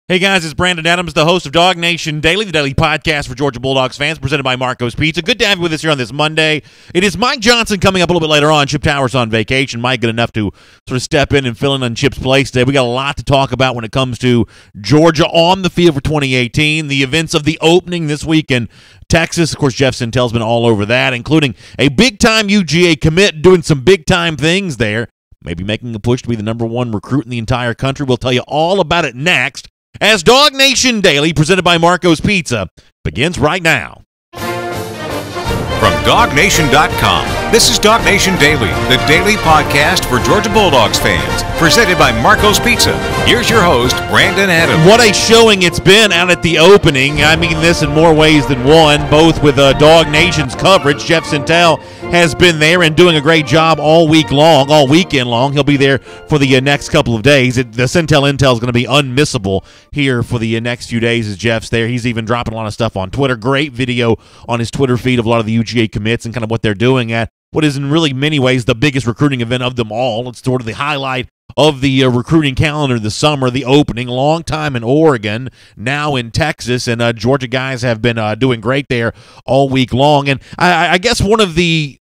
Hey guys, it's Brandon Adams, the host of DawgNation Daily, the daily podcast for Georgia Bulldogs fans, presented by Marco's Pizza. Good to have you with us here on this Monday. It is Mike Johnson coming up a little bit later on. Chip Towers on vacation. Mike good enough to sort of step in and fill in on Chip's place today. We got a lot to talk about when it comes to Georgia on the field for 2018, the events of the opening this week in Texas. Of course, Jeff Sintel's been all over that, including a big-time UGA commit doing some big-time things there, maybe making a push to be the number one recruit in the entire country. We'll tell you all about it next, as DawgNation Daily, presented by Marco's Pizza, begins right now. From DawgNation.com, this is DawgNation Daily, the daily podcast for Georgia Bulldogs fans, presented by Marco's Pizza. Here's your host, Brandon Adams. What a showing it's been out at the opening. I mean this in more ways than one, both with DawgNation's coverage. Jeff Sintel has been there and doing a great job all weekend long. He'll be there for the next couple of days. The Sintel Intel is going to be unmissable here for the next few days as Jeff's there. He's even dropping a lot of stuff on Twitter. Great video on his Twitter feed of a lot of the UGA commits and kind of what they're doing at what is in really many ways the biggest recruiting event of them all. It's sort of the highlight of the recruiting calendar this summer, the opening. Long time in Oregon, now in Texas, and Georgia guys have been doing great there all week long. And I guess one of the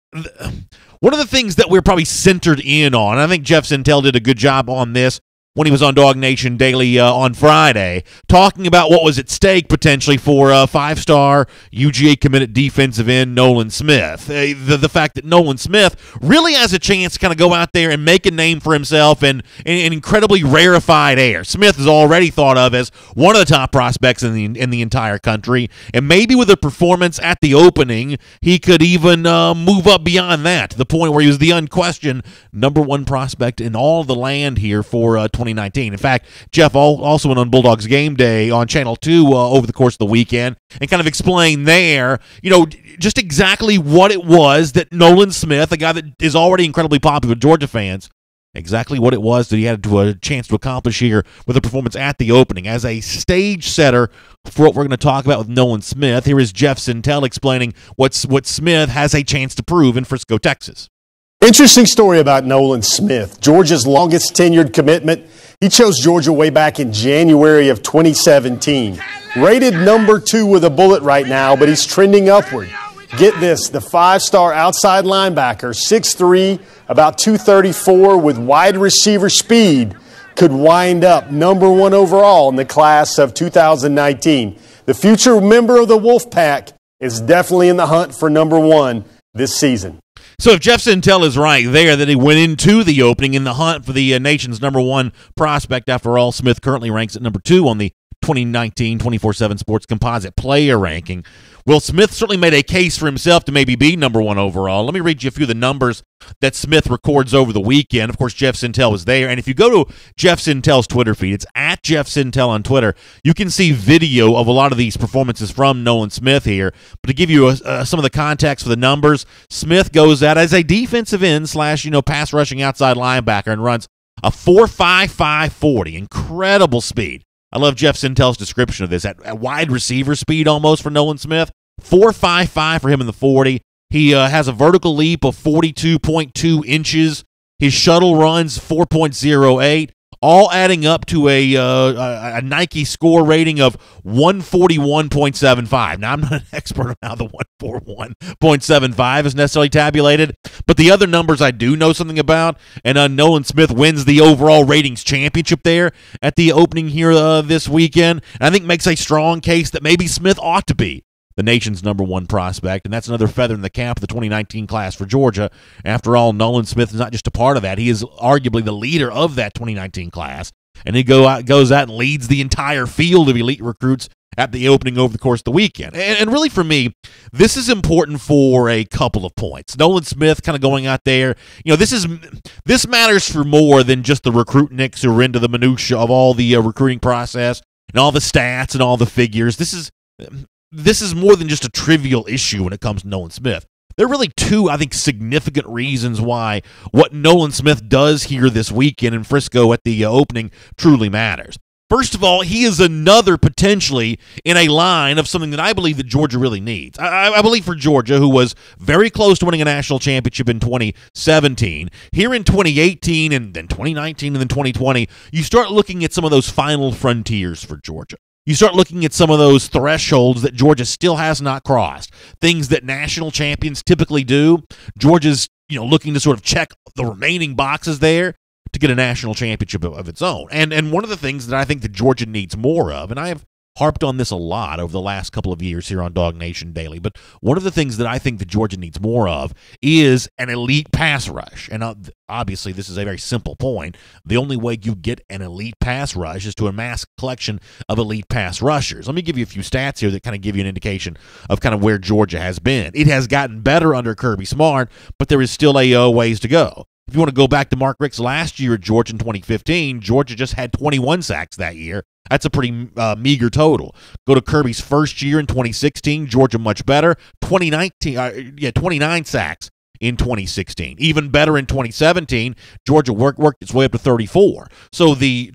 things that we're probably centered in on, I think Jeff Sintel did a good job on this when he was on DawgNation Daily on Friday, talking about what was at stake potentially for five-star UGA committed defensive end Nolan Smith. The fact that Nolan Smith really has a chance to kind of go out there and make a name for himself in an incredibly rarefied air. Smith is already thought of as one of the top prospects in the entire country, and maybe with a performance at the opening, he could even move up beyond that, to the point where he was the unquestioned number one prospect in all the land here for 2019. In fact, Jeff also went on Bulldogs Game Day on Channel 2 over the course of the weekend and kind of explained there, just exactly what it was that Nolan Smith, a guy that is already incredibly popular with Georgia fans, exactly what it was that he had a chance to accomplish here with a performance at the opening as a stage setter for what we're going to talk about with Nolan Smith. Here is Jeff Sintel explaining what Smith has a chance to prove in Frisco, Texas. Interesting story about Nolan Smith, Georgia's longest tenured commitment. He chose Georgia way back in January of 2017. Rated number 2 with a bullet right now, but he's trending upward. Get this, the five-star outside linebacker, 6'3", about 234 with wide receiver speed, could wind up number 1 overall in the class of 2019. The future member of the Wolfpack is definitely in the hunt for number 1 this season. So if Jeff Sintel is right there that he went into the opening in the hunt for the nation's number 1 prospect, after all, Smith currently ranks at number 2 on the 2019 24/7 Sports Composite Player Ranking. Well, Smith certainly made a case for himself to maybe be number 1 overall. Let me read you a few of the numbers that Smith records over the weekend. Of course, Jeff Sintel was there. And if you go to Jeff Sintel's Twitter feed, it's at Jeff Sintel on Twitter, you can see video of a lot of these performances from Nolan Smith here. But to give you some of the context for the numbers, Smith goes out as a defensive end / pass rushing outside linebacker and runs a 4.55 40. Incredible speed. I love Jeff Sintel's description of this at wide receiver speed almost for Nolan Smith. 4.55 for him in the 40. He has a vertical leap of 42.2 inches. His shuttle runs 4.08, all adding up to a Nike score rating of 141.75. Now, I'm not an expert on how the 141.75 is necessarily tabulated, but the other numbers I do know something about, and Nolan Smith wins the overall ratings championship there at the opening here this weekend, and I think makes a strong case that maybe Smith ought to be the nation's number 1 prospect, and that's another feather in the cap of the 2019 class for Georgia. After all, Nolan Smith is not just a part of that. He is arguably the leader of that 2019 class, and he goes out and leads the entire field of elite recruits at the opening over the course of the weekend. And really for me, this is important for a couple of points. Nolan Smith kind of going out there, this matters for more than just the recruit nicks who are into the minutia of all the recruiting process and all the stats and all the figures. This is more than just a trivial issue when it comes to Nolan Smith. There are really 2, I think, significant reasons why what Nolan Smith does here this weekend in Frisco at the opening truly matters. First of all, he is another potentially in a line of something that I believe that Georgia really needs. I believe for Georgia, who was very close to winning a national championship in 2017, here in 2018 and then 2019 and then 2020, you start looking at some of those final frontiers for Georgia. You start looking at some of those thresholds that Georgia still has not crossed, things that national champions typically do. Georgia's looking to sort of check the remaining boxes there to get a national championship of its own. And one of the things that I think that Georgia needs more of, and I have harped on this a lot over the last couple of years here on DawgNation Daily, but one of the things that I think that Georgia needs more of is an elite pass rush. And obviously, this is a very simple point. The only way you get an elite pass rush is to amass a collection of elite pass rushers. Let me give you a few stats here that kind of give you an indication of kind of where Georgia has been. It has gotten better under Kirby Smart, but there is still a ways to go. If you want to go back to Mark Richt's last year at Georgia in 2015, Georgia just had 21 sacks that year. That's a pretty meager total. Go to Kirby's first year in 2016, Georgia much better. 29 sacks in 2016. Even better in 2017, Georgia worked its way up to 34. So the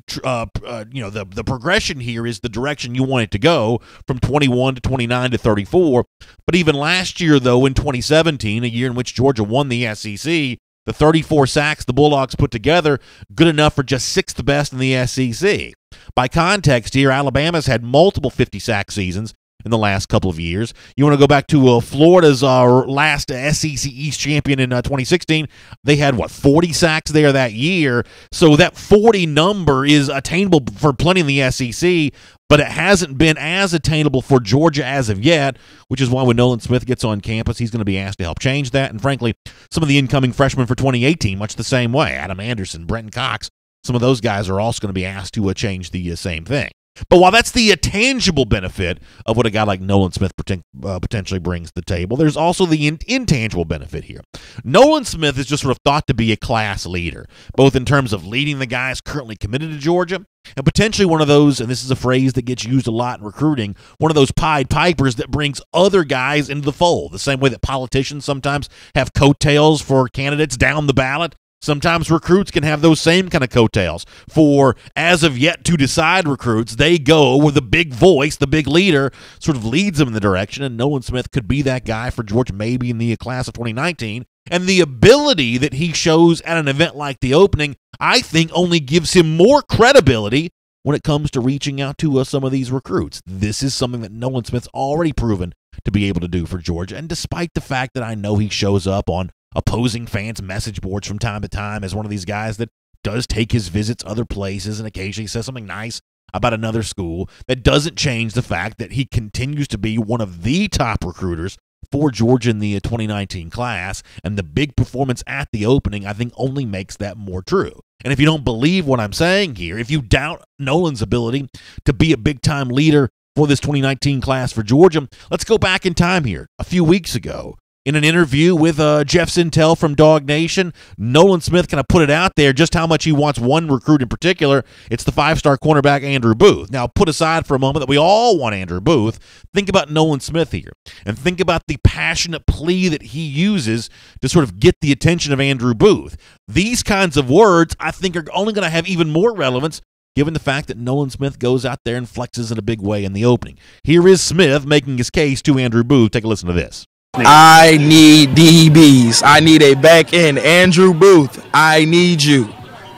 progression here is the direction you want it to go, from 21 to 29 to 34. But even last year, though, in 2017, a year in which Georgia won the SEC, the 34 sacks the Bulldogs put together, good enough for just sixth best in the SEC. By context here, Alabama's had multiple 50-sack seasons in the last couple of years. You want to go back to Florida's last SEC East champion in 2016. They had, 40 sacks there that year. So that 40 number is attainable for plenty in the SEC, but it hasn't been as attainable for Georgia as of yet, which is why when Nolan Smith gets on campus, he's going to be asked to help change that. And frankly, some of the incoming freshmen for 2018, much the same way. Adam Anderson, Brenton Cox, some of those guys are also going to be asked to change the same thing. But while that's the tangible benefit of what a guy like Nolan Smith potentially brings to the table, there's also the intangible benefit here. Nolan Smith is just sort of thought to be a class leader, both in terms of leading the guys currently committed to Georgia, and potentially one of those, and this is a phrase that gets used a lot in recruiting, one of those Pied Pipers that brings other guys into the fold, the same way that politicians sometimes have coattails for candidates down the ballot. Sometimes recruits can have those same kind of coattails. For as of yet to decide recruits, they go with the big voice, the big leader, sort of leads them in the direction, and Nolan Smith could be that guy for Georgia maybe in the class of 2019. And the ability that he shows at an event like the opening, I think, only gives him more credibility when it comes to reaching out to some of these recruits. This is something that Nolan Smith's already proven to be able to do for Georgia, and despite the fact that I know he shows up on opposing fans' message boards from time to time as one of these guys that does take his visits other places and occasionally says something nice about another school, that doesn't change the fact that he continues to be one of the top recruiters for Georgia in the 2019 class, and the big performance at the opening, I think, only makes that more true. And if you don't believe what I'm saying here, if you doubt Nolan's ability to be a big-time leader for this 2019 class for Georgia, let's go back in time here. A few weeks ago, in an interview with Jeff Sintel from DawgNation, Nolan Smith kind of put it out there just how much he wants one recruit in particular. It's the 5-star cornerback Andrew Booth. Now, put aside for a moment that we all want Andrew Booth, think about Nolan Smith here, and think about the passionate plea that he uses to sort of get the attention of Andrew Booth. These kinds of words, I think, are only going to have even more relevance given the fact that Nolan Smith goes out there and flexes in a big way in the opening. Here is Smith making his case to Andrew Booth. Take a listen to this. I need DBs. I need a back end. Andrew Booth, I need you.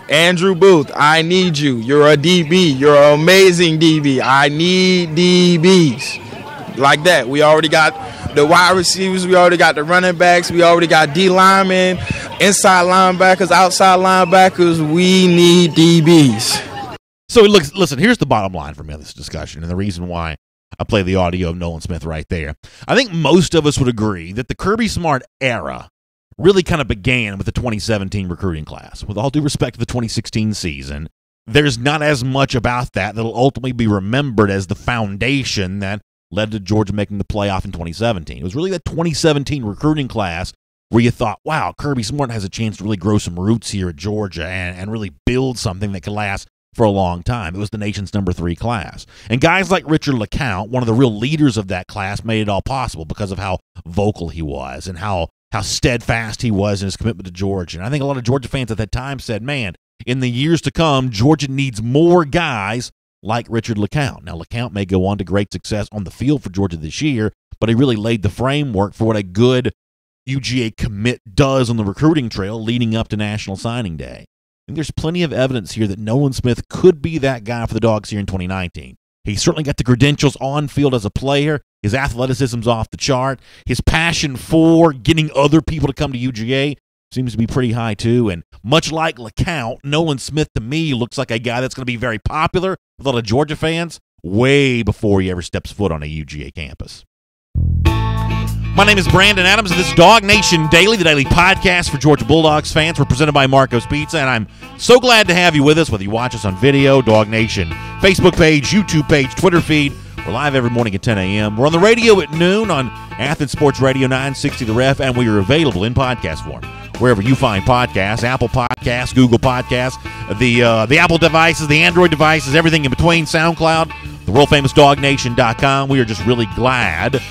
Andrew Booth, I need you. You're a DB. You're an amazing DB. I need DBs. Like that. We already got the wide receivers. We already got the running backs. We already got D linemen, inside linebackers, outside linebackers. We need DBs. So listen, here's the bottom line for me on this discussion, and the reason why I play the audio of Nolan Smith right there. I think most of us would agree that the Kirby Smart era really kind of began with the 2017 recruiting class. With all due respect to the 2016 season, there's not as much about that that'll ultimately be remembered as the foundation that led to Georgia making the playoff in 2017. It was really that 2017 recruiting class where you thought, wow, Kirby Smart has a chance to really grow some roots here at Georgia and really build something that could last for a long time. It was the nation's number 3 class. And guys like Richard LeCount, one of the real leaders of that class, made it all possible because of how vocal he was and how steadfast he was in his commitment to Georgia. And I think a lot of Georgia fans at that time said, man, in the years to come, Georgia needs more guys like Richard LeCount. Now, LeCount may go on to great success on the field for Georgia this year, but he really laid the framework for what a good UGA commit does on the recruiting trail leading up to National Signing Day. And there's plenty of evidence here that Nolan Smith could be that guy for the Dogs here in 2019. He's certainly got the credentials on field as a player. His athleticism's off the chart. His passion for getting other people to come to UGA seems to be pretty high, too. And much like LeCount, Nolan Smith, to me, looks like a guy that's going to be very popular with a lot of Georgia fans way before he ever steps foot on a UGA campus. My name is Brandon Adams, and this is DawgNation Daily, the daily podcast for Georgia Bulldogs fans. We're presented by Marco's Pizza, and I'm so glad to have you with us, whether you watch us on video, DawgNation Facebook page, YouTube page, Twitter feed. We're live every morning at 10 a.m. We're on the radio at noon on Athens Sports Radio 960 The Ref, and we are available in podcast form wherever you find podcasts, Apple Podcasts, Google Podcasts, the Apple devices, the Android devices, everything in between, SoundCloud, the world-famous DawgNation.com. We are just really glad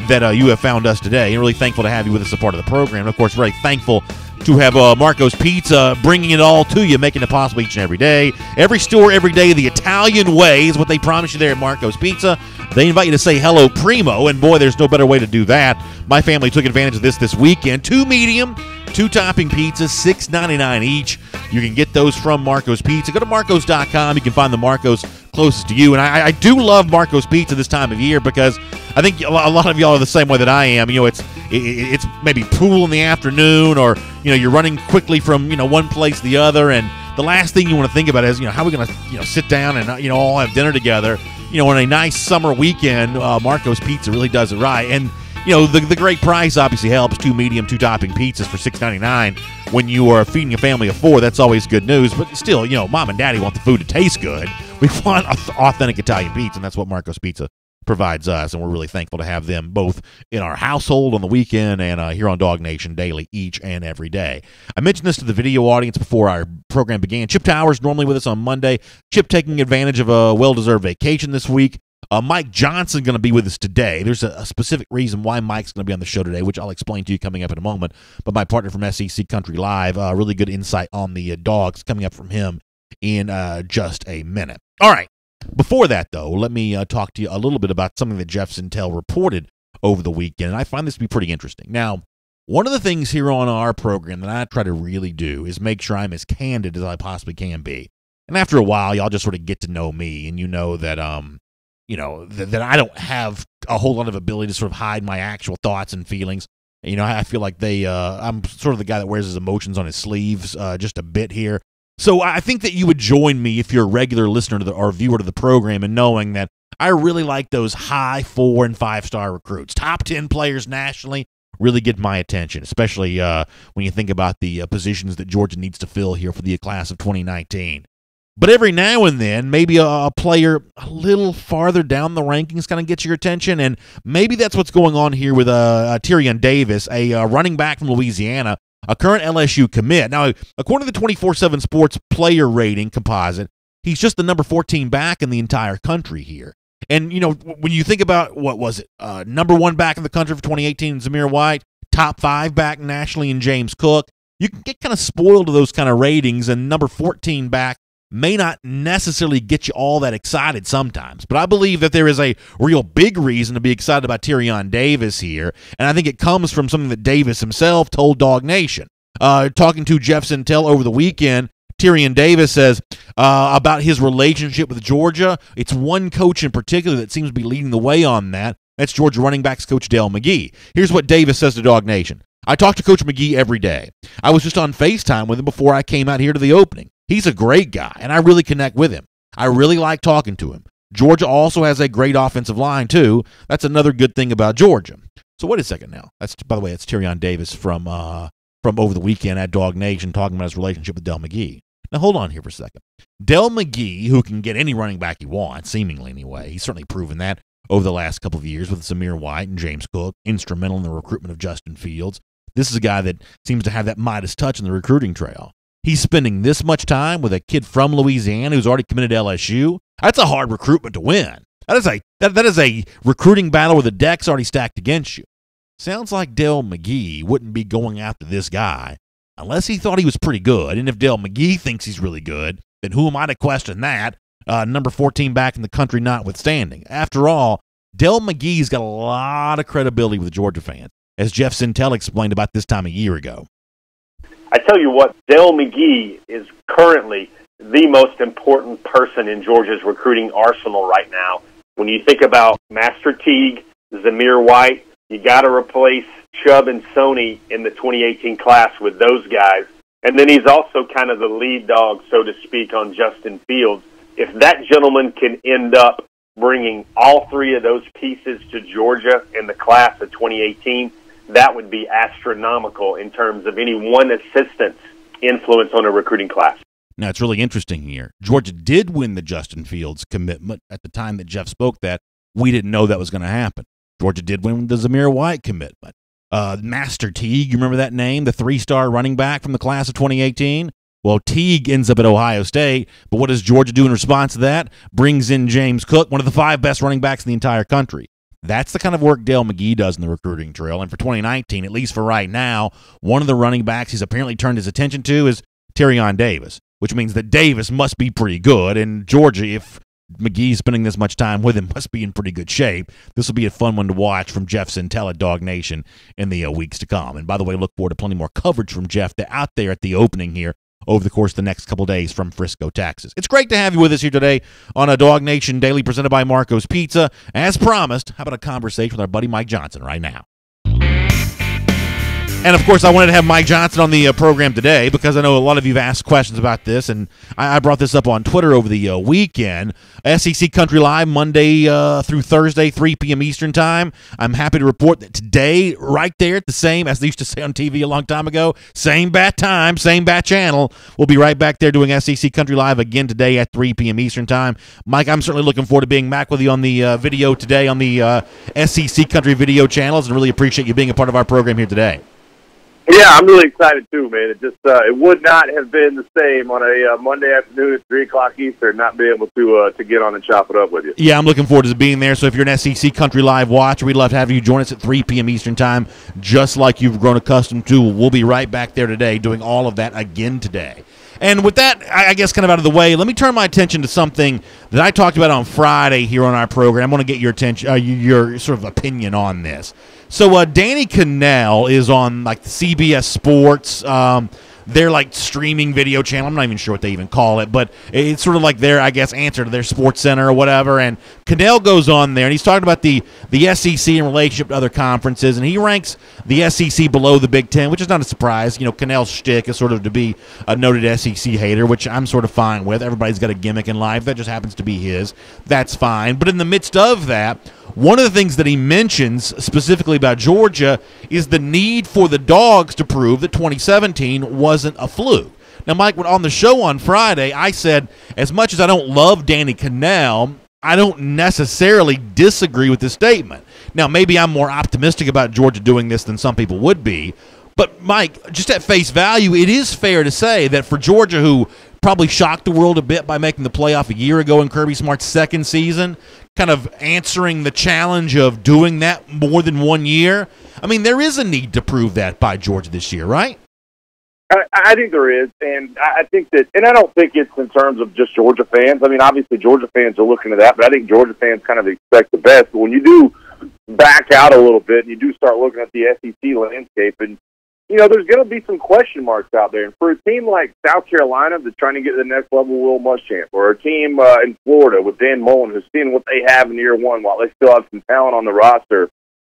that you have found us today, and really thankful to have you with us as a part of the program. And, of course, very thankful to have Marco's Pizza bringing it all to you, making it possible each and every day. Every store, every day, the Italian way is what they promise you there at Marco's Pizza. They invite you to say hello primo, and boy, there's no better way to do that. My family took advantage of this weekend. 2 medium, 2 topping pizzas, $6.99 each. You can get those from Marco's Pizza. Go to marcos.com. You can find the Marco's closest to you. And I do love Marco's Pizza this time of year because I think a lot of y'all are the same way that I am. You know, it's maybe pool in the afternoon, or, you know, you're running quickly from, you know, one place to the other, and the last thing you want to think about is, you know, how are we going to, you know, sit down and, you know, all have dinner together. You know, on a nice summer weekend, Marco's Pizza really does it right. And, you know, the great price obviously helps. 2 medium, 2 topping pizzas for $6.99 when you are feeding a family of 4. That's always good news. But still, you know, mom and daddy want the food to taste good. We want authentic Italian pizza, and that's what Marco's Pizza provides us, and we're really thankful to have them both in our household on the weekend and here on DawgNation Daily each and every day. I mentioned this to the video audience before our program began. Chip Towers normally with us on Monday. Chip taking advantage of a well-deserved vacation this week. Mike Johnson going to be with us today. There's a specific reason why Mike's going to be on the show today, which I'll explain to you coming up in a moment. But my partner from SEC Country Live, really good insight on the Dogs coming up from him in just a minute. All right. Before that, though, let me talk to you a little bit about something that Jeff Sintel reported over the weekend, and I find this to be pretty interesting. Now, one of the things here on our program that I try to really do is make sure I'm as candid as I possibly can be. And after a while, y'all just sort of get to know me, and you know that that I don't have a whole lot of ability to sort of hide my actual thoughts and feelings. You know, I feel like I'm sort of the guy that wears his emotions on his sleeves just a bit here. So I think that you would join me if you're a regular listener to or viewer to the program in knowing that I really like those high 4- and 5-star recruits. Top 10 players nationally really get my attention, especially when you think about the positions that Georgia needs to fill here for the class of 2019. But every now and then, maybe a player a little farther down the rankings kind of gets your attention, and maybe that's what's going on here with Tyrion Davis, a running back from Louisiana, a current LSU commit. Now, according to the 24/7 Sports player rating composite, he's just the number 14 back in the entire country here. And, you know, when you think about, what was it, number 1 back in the country for 2018 in Zamir White, top 5 back nationally in James Cook, you can get kind of spoiled to those kind of ratings, and number 14 back may not necessarily get you all that excited sometimes. But I believe that there is a real big reason to be excited about Tyrion Davis here, and I think it comes from something that Davis himself told DawgNation. Talking to Jeff Sintel over the weekend, Tyrion Davis says about his relationship with Georgia, it's one coach in particular that seems to be leading the way on that. That's Georgia running backs coach Dell McGee. Here's what Davis says to DawgNation. I talk to Coach McGee every day. I was just on FaceTime with him before I came out here to the opening. He's a great guy, and I really connect with him. I really like talking to him. Georgia also has a great offensive line, too. That's another good thing about Georgia. So wait a second now. That's, by the way, that's Tyrion Davis from over the weekend at DawgNation talking about his relationship with Dell McGee. Now, hold on here for a second. Dell McGee, who can get any running back he wants, seemingly anyway, he's certainly proven that over the last couple of years with Zamir White and James Cook, instrumental in the recruitment of Justin Fields. This is a guy that seems to have that Midas touch in the recruiting trail. He's spending this much time with a kid from Louisiana who's already committed to LSU. That's a hard recruitment to win. That is a recruiting battle where the deck's already stacked against you. Sounds like Dell McGee wouldn't be going after this guy unless he thought he was pretty good. And if Dell McGee thinks he's really good, then who am I to question that? number 14 back in the country notwithstanding. After all, Dell McGee's got a lot of credibility with Georgia fans, as Jeff Sintel explained about this time a year ago. I tell you what, Dell McGee is currently the most important person in Georgia's recruiting arsenal right now. When you think about Master Teague, Zamir White, you got to replace Chubb and Sony in the 2018 class with those guys. And then he's also kind of the lead dog, so to speak, on Justin Fields. If that gentleman can end up bringing all three of those pieces to Georgia in the class of 2018, that would be astronomical in terms of any one assistant's influence on a recruiting class. Now, it's really interesting here. Georgia did win the Justin Fields commitment at the time that Jeff spoke that. We didn't know that was going to happen. Georgia did win the Zamir White commitment. Master Teague, you remember that name, the 3-star running back from the class of 2018? Well, Teague ends up at Ohio State, but what does Georgia do in response to that? Brings in James Cook, one of the 5 best running backs in the entire country. That's the kind of work Dell McGee does in the recruiting trail. And for 2019, at least for right now, one of the running backs he's apparently turned his attention to is Terrion Davis, which means that Davis must be pretty good. And Georgia, if McGee's spending this much time with him, must be in pretty good shape. This will be a fun one to watch from Jeff Sintel at DawgNation in the weeks to come. And by the way, look forward to plenty more coverage from Jeff out there at the opening here over the course of the next couple days from Frisco, Texas. It's great to have you with us here today on a DawgNation Daily presented by Marco's Pizza. As promised, how about a conversation with our buddy Mike Johnson right now? And, of course, I wanted to have Mike Johnson on the program today because I know a lot of you have asked questions about this, and I brought this up on Twitter over the weekend. SEC Country Live, Monday through Thursday, 3 p.m. Eastern Time. I'm happy to report that today, right there at the same, as they used to say on TV a long time ago, same bat time, same bat channel. We'll be right back there doing SEC Country Live again today at 3 p.m. Eastern Time. Mike, I'm certainly looking forward to being back with you on the video today on the SEC Country video channels, and really appreciate you being a part of our program here today. Yeah, I'm really excited too, man. It just it would not have been the same on a Monday afternoon at 3 o'clock Eastern, not be able to get on and chop it up with you. Yeah, I'm looking forward to being there. So if you're an SEC Country Live watcher, we'd love to have you join us at 3 p.m. Eastern Time, just like you've grown accustomed to. We'll be right back there today doing all of that again today. And with that, I guess, kind of out of the way, let me turn my attention to something that I talked about on Friday here on our program. I want to get your attention, your sort of opinion on this. So Danny Cannell is on like the CBS Sports. Their like streaming video channel. I'm not even sure what they even call it, but it's sort of like their, I guess, answer to their Sports Center or whatever. And Cannell goes on there, and he's talking about the SEC in relationship to other conferences, and he ranks the SEC below the Big Ten, which is not a surprise. You know, Cannell's shtick is sort of to be a noted SEC hater, which I'm sort of fine with. Everybody's got a gimmick in life. That just happens to be his. That's fine. But in the midst of that, one of the things that he mentions specifically about Georgia is the need for the Dogs to prove that 2017 wasn't a fluke. Now, Mike, on the show on Friday, I said, as much as I don't love Danny Cannell, I don't necessarily disagree with this statement. Now, maybe I'm more optimistic about Georgia doing this than some people would be. But, Mike, just at face value, it is fair to say that for Georgia, who probably shocked the world a bit by making the playoff a year ago in Kirby Smart's second season, kind of answering the challenge of doing that more than 1 year, I mean, there is a need to prove that by Georgia this year, right? I think there is, and I think that, and I don't think it's in terms of just Georgia fans. I mean, obviously Georgia fans are looking at that, but I think Georgia fans kind of expect the best. But when you do back out a little bit and you do start looking at the SEC landscape, and you know, there's going to be some question marks out there. And for a team like South Carolina that's trying to get to the next level, Will Muschamp, or a team in Florida with Dan Mullen who's seeing what they have in year one while they still have some talent on the roster,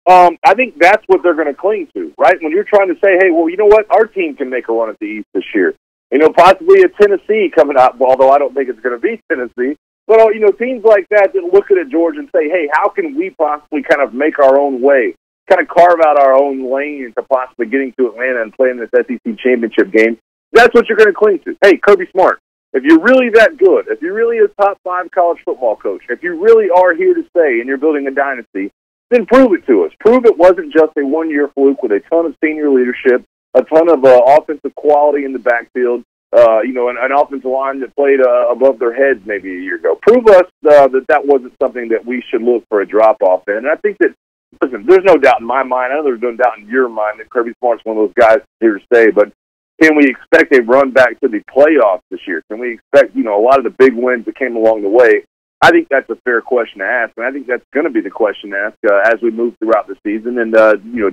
I think that's what they're going to cling to, right? When you're trying to say, hey, well, you know what? Our team can make a run at the East this year. You know, possibly a Tennessee coming up, although I don't think it's going to be Tennessee. But, you know, teams like that look at Georgia and say, hey, how can we possibly kind of make our own way, kind of carve out our own lane into possibly getting to Atlanta and playing this SEC championship game? That's what you're going to cling to. Hey, Kirby Smart, if you're really that good, if you're really a top 5 college football coach, if you really are here to stay and you're building a dynasty, then prove it to us. Prove it wasn't just a one-year fluke with a ton of senior leadership, a ton of offensive quality in the backfield, you know, an offensive line that played above their heads maybe a year ago. Prove us that wasn't something that we should look for a drop-off in. And I think that, listen, there's no doubt in my mind, I know there's no doubt in your mind that Kirby Smart's one of those guys here to stay, but can we expect a run back to the playoffs this year? Can we expect, a lot of the big wins that came along the way? I think that's a fair question to ask, and I think that's going to be the question to ask as we move throughout the season. And,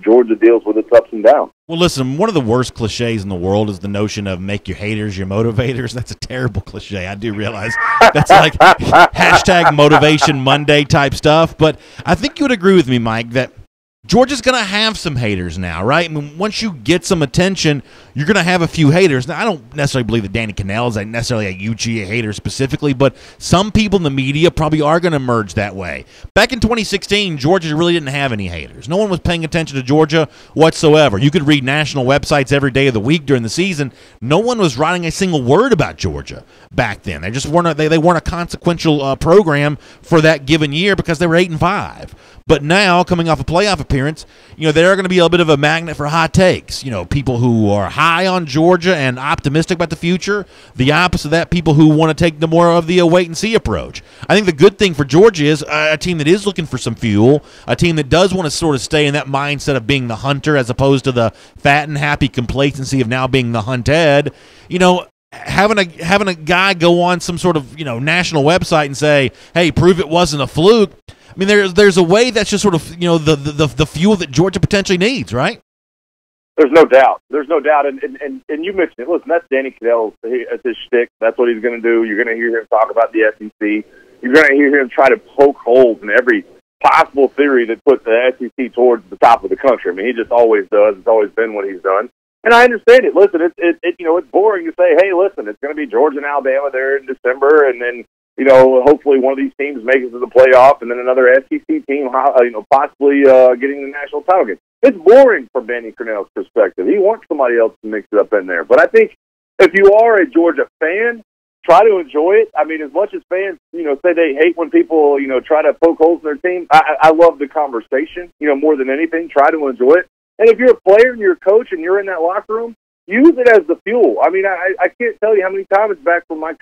Georgia deals with its ups and downs. Well, listen, one of the worst cliches in the world is the notion of make your haters your motivators. That's a terrible cliche. I do realize that's like hashtag Motivation Monday type stuff. But I think you would agree with me, Mike, that Georgia's going to have some haters now, right? I mean, once you get some attention, you're going to have a few haters. Now, I don't necessarily believe that Danny Cannell is necessarily a UGA hater specifically, but some people in the media probably are going to emerge that way. Back in 2016, Georgia really didn't have any haters. No one was paying attention to Georgia whatsoever. You could read national websites every day of the week during the season. No one was writing a single word about Georgia back then. They just weren't they weren't a consequential program for that given year because they were 8-5. But now, coming off a playoff appearance, they're going to be a bit of a magnet for hot takes. People who are high on Georgia and optimistic about the future. The opposite of that, people who want to take the more of the wait-and-see approach. I think the good thing for Georgia is a team that is looking for some fuel, a team that does want to sort of stay in that mindset of being the hunter as opposed to the fat and happy complacency of now being the hunted. Having a guy go on some sort of national website and say, "Hey, prove it wasn't a fluke." I mean, there's a way that's just sort of the fuel that Georgia potentially needs, right? There's no doubt. And you mentioned it. Listen, that's Danny Cannell. That's his shtick. That's what he's going to do. You're going to hear him talk about the SEC. You're going to hear him try to poke holes in every possible theory that puts the SEC towards the top of the country. I mean, he just always does. It's always been what he's done. And I understand it. Listen, it's boring to say, hey, listen, it's going to be Georgia and Alabama there in December, and then hopefully one of these teams makes it to the playoff, and then another SEC team, possibly getting the national title game. It's boring from Danny Cannell's perspective. He wants somebody else to mix it up in there. But I think if you are a Georgia fan, try to enjoy it. I mean, as much as fans, say they hate when people, try to poke holes in their team, I love the conversation, more than anything. Try to enjoy it. And if you're a player and you're a coach and you're in that locker room, use it as the fuel. I mean, I can't tell you how many times back from my,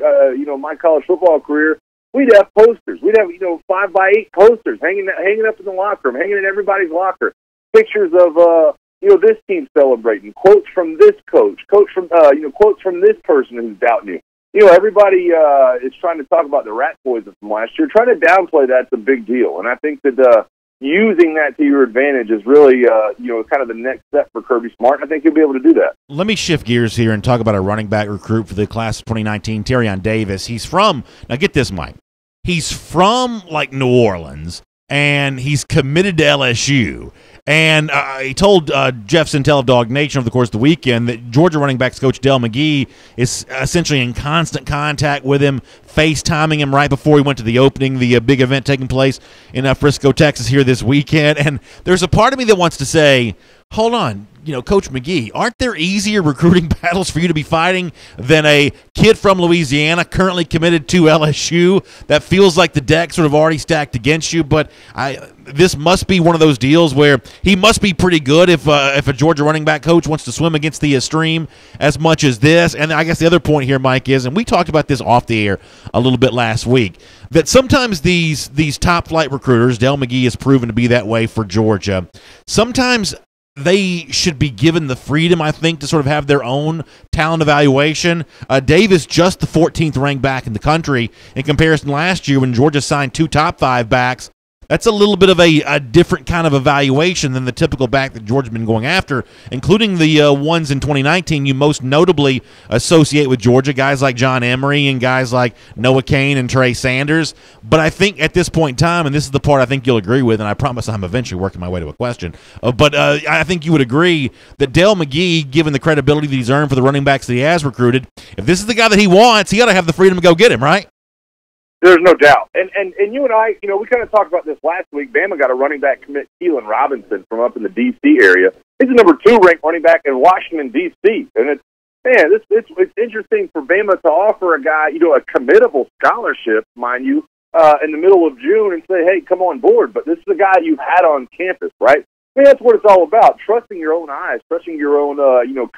my college football career, we'd have posters. We'd have, 5x8 posters hanging up in the locker room, hanging in everybody's locker. Pictures of, this team celebrating, quotes from this coach, quotes from this person who's doubting you. Everybody is trying to talk about the rat poison from last year. Trying to downplay that's a big deal. And I think that using that to your advantage is really, kind of the next step for Kirby Smart. I think he'll be able to do that. Let me shift gears here and talk about a running back recruit for the class of 2019, Terrion Davis. He's from, now get this, Mike, he's from, New Orleans, and he's committed to LSU. And he told Jeff Sintel of DawgNation over the course of the weekend that Georgia running backs coach Dell McGee is essentially in constant contact with him, FaceTiming him right before he went to the opening, the big event taking place in Frisco, Texas here this weekend. And there's a part of me that wants to say, hold on, Coach McGee, aren't there easier recruiting battles for you to be fighting than a kid from Louisiana currently committed to LSU that feels like the deck sort of already stacked against you? But this must be one of those deals where he must be pretty good if a Georgia running back coach wants to swim against the stream as much as this. And I guess the other point here, Mike, is, and we talked about this off the air a little bit last week, that sometimes these top flight recruiters, Dell McGee has proven to be that way for Georgia, sometimes they should be given the freedom, I think, to sort of have their own talent evaluation. Davis just the 14th ranked back in the country in comparison to last year when Georgia signed 2 top 5 backs. That's a little bit of a different kind of evaluation than the typical back that Georgia's been going after, including the ones in 2019 you most notably associate with Georgia, guys like John Emery and guys like Noah Cain and Trey Sanders. But I think at this point in time, and this is the part I think you'll agree with, and I promise I'm eventually working my way to a question, but I think you would agree that Dell McGee, given the credibility that he's earned for the running backs that he has recruited, if this is the guy that he wants, he got to have the freedom to go get him, right? There's no doubt. And you and I, we kind of talked about this last week. Bama got a running back commit, Keelan Robinson, from up in the D.C. area. He's the number 2 ranked running back in Washington, D.C. And it's interesting for Bama to offer a guy, a committable scholarship, mind you, in the middle of June and say, hey, come on board. But this is a guy you've had on campus, right? I mean, that's what it's all about, trusting your own eyes, trusting your own,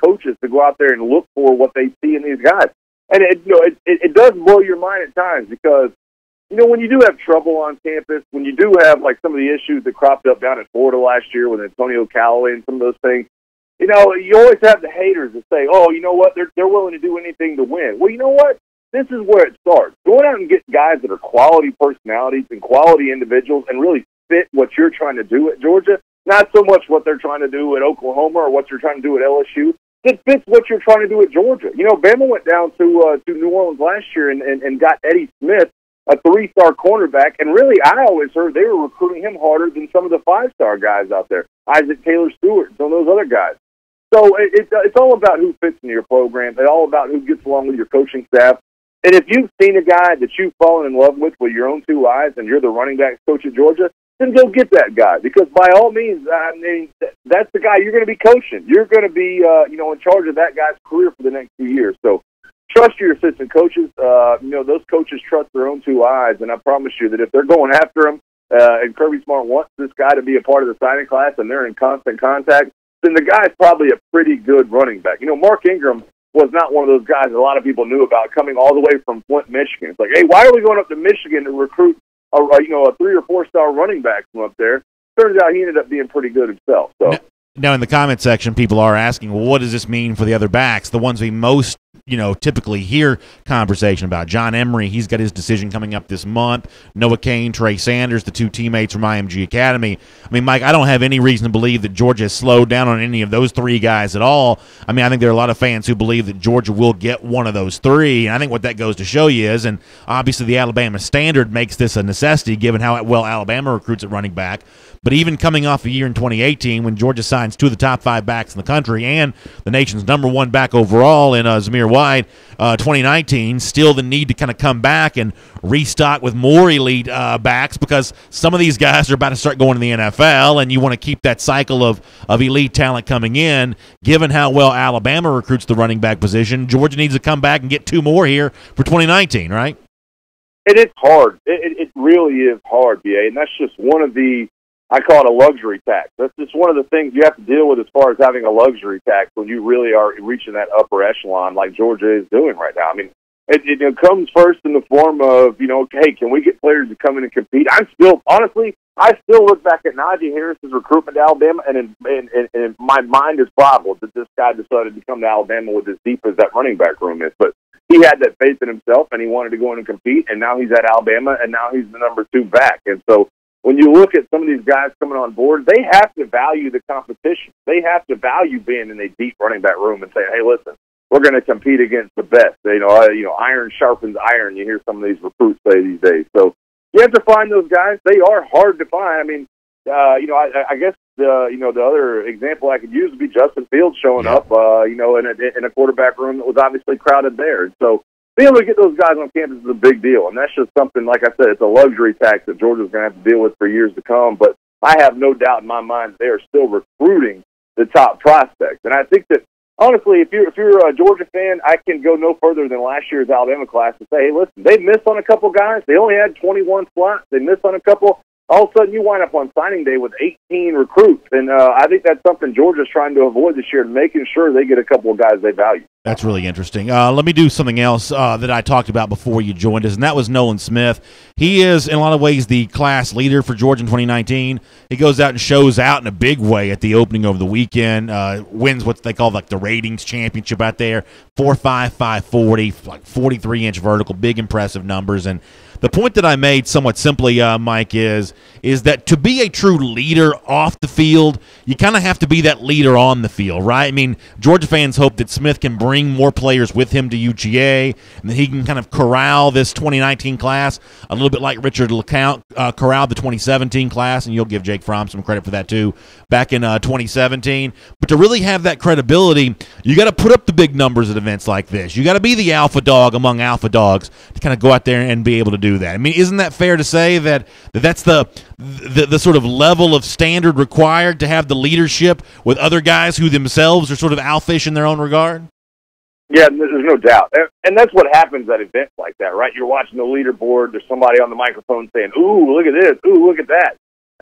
coaches to go out there and look for what they see in these guys. And it does blow your mind at times because, when you do have trouble on campus, when you do have like some of the issues that cropped up down in Florida last year with Antonio Callaway and some of those things, You know, you always have the haters that say, oh, you know what, they're willing to do anything to win. Well, you know what? This is where it starts. Going out and get guys that are quality personalities and quality individuals and really fit what you're trying to do at Georgia, not so much what they're trying to do at Oklahoma or what you're trying to do at LSU. It fits what you're trying to do at Georgia. You know, Bama went down to New Orleans last year and got Eddie Smith, a 3-star cornerback, and really I always heard they were recruiting him harder than some of the 5-star guys out there, Isaac Taylor Stewart and some of those other guys. So it's all about who fits into your program. It's all about who gets along with your coaching staff. And if you've seen a guy that you've fallen in love with your own two eyes and you're the running backs coach at Georgia, then go get that guy. Because by all means, I mean, that's the guy you're going to be coaching. You're going to be, in charge of that guy's career for the next few years. So trust your assistant coaches. Those coaches trust their own two eyes. And I promise you that if they're going after him and Kirby Smart wants this guy to be a part of the signing class and they're in constant contact, then the guy's probably a pretty good running back. You know, Mark Ingram was not one of those guys that a lot of people knew about coming all the way from Flint, Michigan. It's like, hey, why are we going up to Michigan to recruit a 3 or 4-star running back from up there? Turns out he ended up being pretty good himself. So now in the comment section, people are asking, well, what does this mean for the other backs? The ones we most typically hear conversation about. John Emery, he's got his decision coming up this month. Noah Kane, Trey Sanders, the 2 teammates from IMG Academy. I mean, Mike, I don't have any reason to believe that Georgia has slowed down on any of those 3 guys at all. I mean, I think there are a lot of fans who believe that Georgia will get one of those 3, and I think what that goes to show you is, and obviously the Alabama standard makes this a necessity given how well Alabama recruits at running back, but even coming off a year in 2018 when Georgia signs 2 of the top 5 backs in the country and the nation's #1 back overall in Zamir White, 2019, still the need to kind of come back and restock with more elite backs because some of these guys are about to start going to the NFL, and you want to keep that cycle of elite talent coming in. Given how well Alabama recruits the running back position, Georgia needs to come back and get 2 more here for 2019, right? It is hard. It really is hard, BA, and that's just one of the, I call it a luxury tax. That's just one of the things you have to deal with as far as having a luxury tax when you really are reaching that upper echelon like Georgia is doing right now. I mean, it comes first in the form of, hey, can we get players to come in and compete? I still look back at Najee Harris's recruitment to Alabama, and my mind is boggled that this guy decided to come to Alabama with as deep as that running back room is. But he had that faith in himself, and he wanted to go in and compete, and now he's at Alabama, and now he's the #2 back. And so when you look at some of these guys coming on board, they have to value the competition. They have to value being in a deep running back room and say, hey, listen, we're going to compete against the best. Iron sharpens iron. You hear some of these recruits say these days. So you have to find those guys. They are hard to find. I mean, I guess the other example I could use would be Justin Fields showing up, in a quarterback room that was obviously crowded there. So being able to get those guys on campus is a big deal, and that's just something, like I said, it's a luxury tax that Georgia's going to have to deal with for years to come. But I have no doubt in my mind they are still recruiting the top prospects. And I think that, honestly, if you're a Georgia fan, I can go no further than last year's Alabama class and say, hey, listen, they missed on a couple guys. They only had 21 slots. They missed on a couple. All of a sudden, you wind up on signing day with 18 recruits. And I think that's something Georgia's trying to avoid this year, making sure they get a couple of guys they value. That's really interesting. Let me do something else that I talked about before you joined us, and that was Nolan Smith. He is, in a lot of ways, the class leader for Georgia in 2019. He goes out and shows out in a big way at the opening over the weekend, wins what they call like the ratings championship out there, 4.5, 540, like 43-inch vertical, big impressive numbers. And the point that I made somewhat simply, Mike, is that to be a true leader off the field, you kind of have to be that leader on the field, right? I mean, Georgia fans hope that Smith can bring more players with him to UGA and that he can kind of corral this 2019 class a little bit like Richard LeCount corralled the 2017 class, and you'll give Jake Fromm some credit for that too, back in 2017. But to really have that credibility, you got to put up the big numbers at events like this. You got to be the alpha dog among alpha dogs to kind of go out there and be able to do that. I mean, isn't that fair to say that that's the sort of level of standard required to have the leadership with other guys who themselves are sort of alpha-ish in their own regard? Yeah, there's no doubt. And that's what happens at events like that, right? You're watching the leaderboard. There's somebody on the microphone saying, ooh, look at this. Ooh, look at that.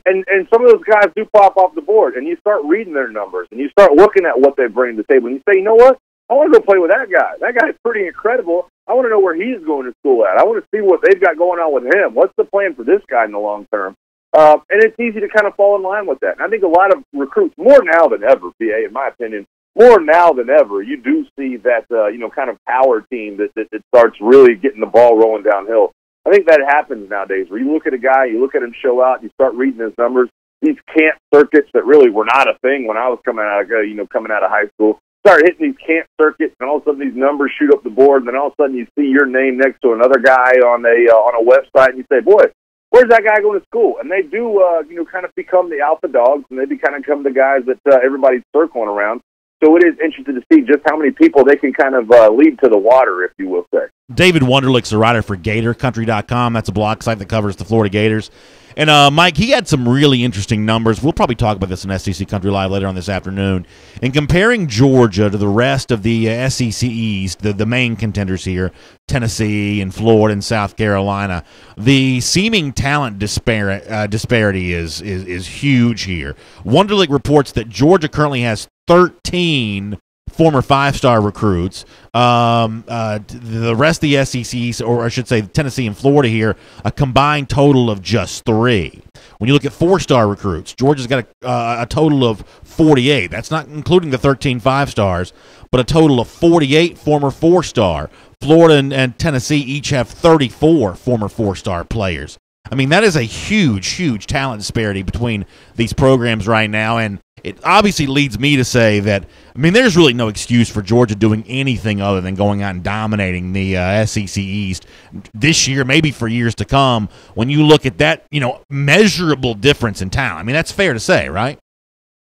And some of those guys do pop off the board, and you start reading their numbers, and you start looking at what they bring to the table, and you say, you know what? I want to go play with that guy. That guy's pretty incredible. I want to know where he's going to school at. I want to see what they've got going on with him. What's the plan for this guy in the long term? And it's easy to kind of fall in line with that. And I think a lot of recruits, more now than ever, BA, in my opinion, more now than ever, you do see that, kind of power team that starts really getting the ball rolling downhill. I think that happens nowadays, where you look at a guy, you look at him show out, you start reading his numbers. These camp circuits that really were not a thing when I was coming out of high school. Start hitting these camp circuits, and all of a sudden these numbers shoot up the board, and then all of a sudden you see your name next to another guy on a website, and you say, boy, where's that guy going to school? And they do, kind of become the alpha dogs, and they kind of become the guys that everybody's circling around. So it is interesting to see just how many people they can kind of lead to the water, if you will say. David Wunderlich's a writer for GatorCountry.com. That's a blog site that covers the Florida Gators. And, Mike, he had some really interesting numbers. We'll probably talk about this in SEC Country Live later on this afternoon. In comparing Georgia to the rest of the SEC East, the main contenders here, Tennessee and Florida and South Carolina, the seeming talent disparity is huge here. Wunderlich reports that Georgia currently has 13 former five-star recruits. The rest of the SEC, or I should say Tennessee and Florida here, a combined total of just 3. When you look at four-star recruits, Georgia's got a total of 48. That's not including the 13 five-stars, but a total of 48 former four-star. Florida and Tennessee each have 34 former four-star players. I mean, that is a huge, huge talent disparity between these programs right now, and it obviously leads me to say that, I mean, there's really no excuse for Georgia doing anything other than going out and dominating the SEC East this year, maybe for years to come, when you look at that, measurable difference in talent. I mean, that's fair to say, right?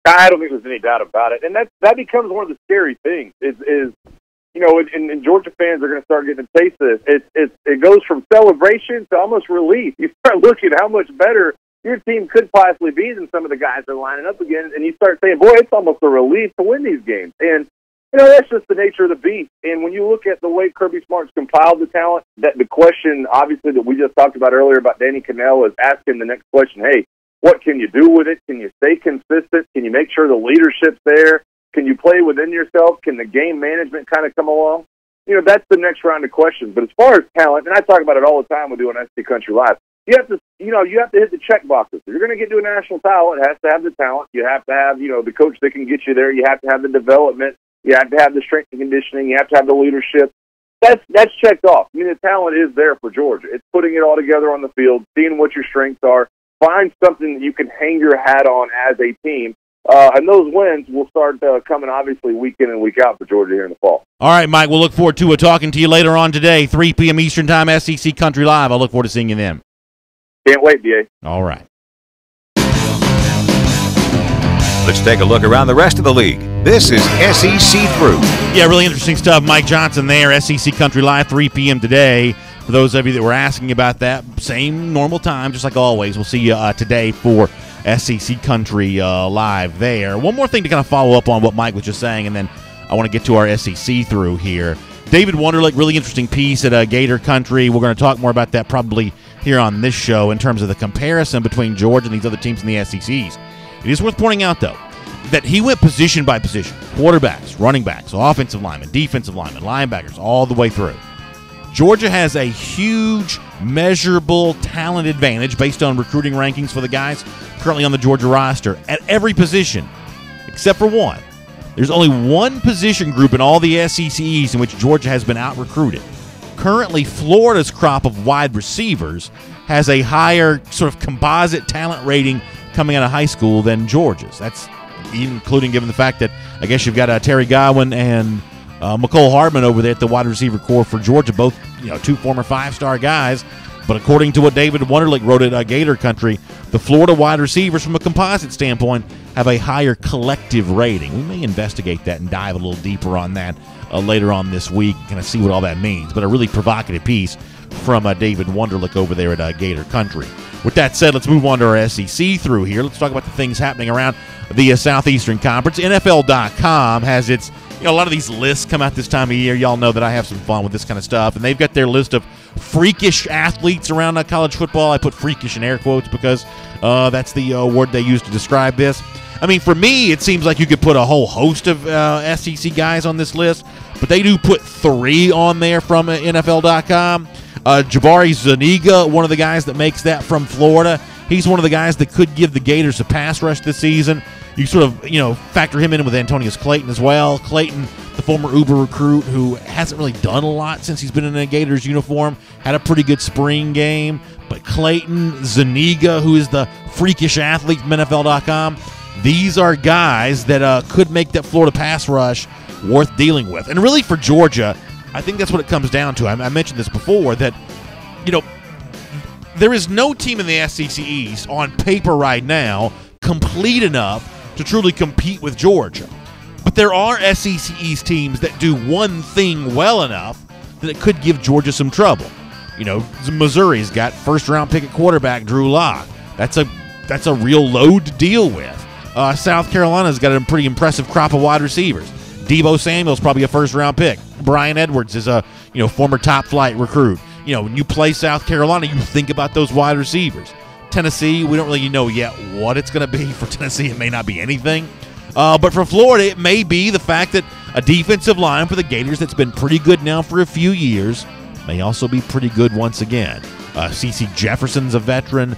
I don't think there's any doubt about it. And that becomes one of the scary things is and Georgia fans are going to start getting a taste of this. It goes from celebration to almost relief. You start looking at how much better your team could possibly be than some of the guys that are lining up again, and you start saying, boy, it's almost a relief to win these games. And, that's just the nature of the beast. And when you look at the way Kirby Smart's compiled the talent, that the question, obviously, that we just talked about earlier about Danny Cannell is asking the next question, hey, what can you do with it? Can you stay consistent? Can you make sure the leadership's there? Can you play within yourself? Can the game management kind of come along? That's the next round of questions. But as far as talent, and I talk about it all the time when doing SC Country Live, you have to hit the check boxes. If you're going to get to a national title, it has to have the talent. You have to have, the coach that can get you there. You have to have the development. You have to have the strength and conditioning. You have to have the leadership. That's checked off. I mean, the talent is there for Georgia. It's putting it all together on the field, seeing what your strengths are, find something that you can hang your hat on as a team. And those wins will start coming, obviously, week in and week out for Georgia here in the fall. All right, Mike, we'll look forward to talking to you later on today, 3 p.m. Eastern Time, SEC Country Live. I look forward to seeing you then. Can't wait, BA. All right. Let's take a look around the rest of the league. This is SEC Through. Yeah, really interesting stuff. Mike Johnson there, SEC Country Live, 3 p.m. today. For those of you that were asking about that, same normal time, just like always. We'll see you today for SEC Country Live there. One more thing to kind of follow up on what Mike was just saying, and then I want to get to our SEC Through here. David Wunderlich, really interesting piece at Gator Country. We're going to talk more about that probably here on this show in terms of the comparison between Georgia and these other teams in the SECs. It is worth pointing out, though, that he went position by position, quarterbacks, running backs, offensive linemen, defensive linemen, linebackers, all the way through. Georgia has a huge, measurable talent advantage based on recruiting rankings for the guys currently on the Georgia roster at every position, except for one. There's only one position group in all the SECs in which Georgia has been out-recruited. Currently, Florida's crop of wide receivers has a higher sort of composite talent rating coming out of high school than Georgia's. That's including given the fact that I guess you've got Terry Godwin and McCole Hardman over there at the wide receiver core for Georgia, both two former five-star guys. But according to what David Wunderlich wrote at Gator Country, the Florida wide receivers from a composite standpoint have a higher collective rating. We may investigate that and dive a little deeper on that later on this week, kind of see what all that means. But a really provocative piece from David Wunderlich over there at Gator Country. With that said, let's move on to our SEC Through here. Let's talk about the things happening around the Southeastern Conference. NFL.com has its, a lot of these lists come out this time of year. Y'all know that I have some fun with this kind of stuff. And they've got their list of freakish athletes around college football. I put freakish in air quotes because that's the word they use to describe this. I mean, for me, it seems like you could put a whole host of SEC guys on this list, but they do put 3 on there from NFL.com. Jabari Zuniga, one of the guys that makes that from Florida, He's one of the guys that could give the Gators a pass rush this season. You sort of, factor him in with Antonius Clayton as well. Clayton, the former Uber recruit who hasn't really done a lot since he's been in a Gators uniform, had a pretty good spring game. But Clayton, Zuniga, who is the freakish athlete from NFL.com, these are guys that could make that Florida pass rush worth dealing with. And really for Georgia, I think that's what it comes down to. I mentioned this before, that, there is no team in the SEC East on paper right now complete enough to truly compete with Georgia. But there are SEC East teams that do one thing well enough that it could give Georgia some trouble. Missouri's got first-round pick at quarterback Drew Lock. That's a real load to deal with. South Carolina's got a pretty impressive crop of wide receivers. Deebo Samuel's probably a first-round pick. Brian Edwards is a former top-flight recruit. When you play South Carolina, you think about those wide receivers. Tennessee, we don't really know yet what it's going to be. For Tennessee, it may not be anything. But for Florida, it may be the fact that a defensive line for the Gators that's been pretty good now for a few years may also be pretty good once again. C.C. Jefferson's a veteran.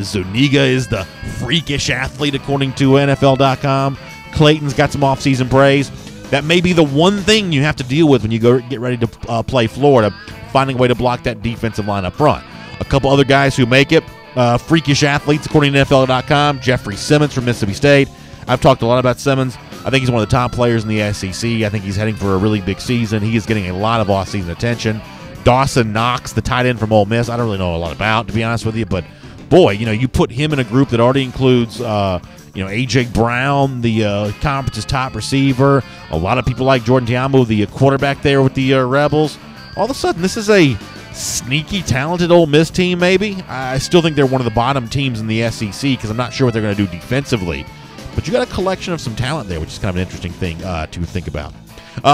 Zuniga is the freakish athlete, according to NFL.com. Clayton's got some offseason praise. That may be the one thing you have to deal with when you get ready to play Florida, finding a way to block that defensive line up front. A couple other guys who make it, freakish athletes, according to NFL.com. Jeffrey Simmons from Mississippi State. I've talked a lot about Simmons. I think he's one of the top players in the SEC. I think he's heading for a really big season. He is getting a lot of offseason attention. Dawson Knox, the tight end from Ole Miss, I don't really know a lot about, to be honest with you, but boy, you put him in a group that already includes A.J. Brown, the conference's top receiver. A lot of people like Jordan Tiambo, the quarterback there with the Rebels. All of a sudden, this is a sneaky, talented Ole Miss team, maybe. I still think they're one of the bottom teams in the SEC because I'm not sure what they're going to do defensively. But you got a collection of some talent there, which is kind of an interesting thing to think about.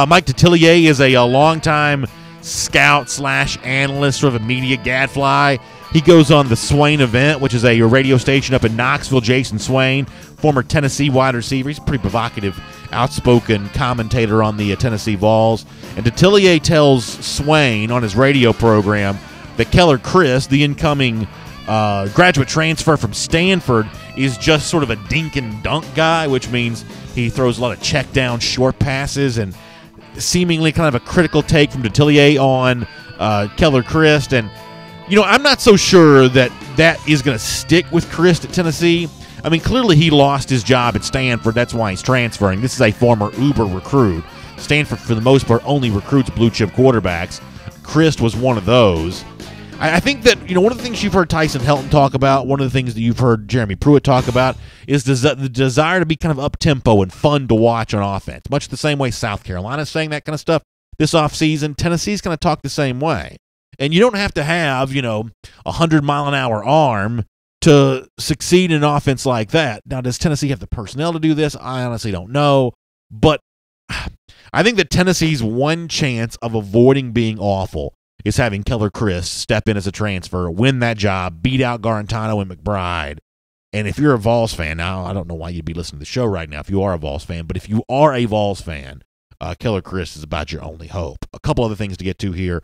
Mike Detillier is a longtime scout/analyst, sort of a media gadfly. He goes on the Swain Event, which is a radio station up in Knoxville. Jason Swain, former Tennessee wide receiver. He's a pretty provocative, outspoken commentator on the Tennessee Vols. And Detillier tells Swain on his radio program that Keller Chris, the incoming graduate transfer from Stanford, is just sort of a dink and dunk guy, which means he throws a lot of check down short passes, and seemingly kind of a critical take from Detillier on Keller Christ. And I'm not so sure that is going to stick with Christ at Tennessee. I mean, clearly he lost his job at Stanford. That's why he's transferring. This is a former Uber recruit. Stanford, for the most part, only recruits blue-chip quarterbacks. Christ was one of those. I think that, one of the things you've heard Tyson Helton talk about, one of the things that you've heard Jeremy Pruitt talk about, is the desire to be kind of up-tempo and fun to watch on offense. Much the same way South Carolina's saying that kind of stuff this offseason. Tennessee's going to talk the same way. And you don't have to have, a 100-mile-an-hour arm to succeed in an offense like that. Now, does Tennessee have the personnel to do this? I honestly don't know. But I think that Tennessee's one chance of avoiding being awful is having Keller Chris step in as a transfer, win that job, beat out Garantano and McBride. And if you're a Vols fan, now I don't know why you'd be listening to the show right now if you are a Vols fan, but if you are a Vols fan, Keller Chris is about your only hope. A couple other things to get to here.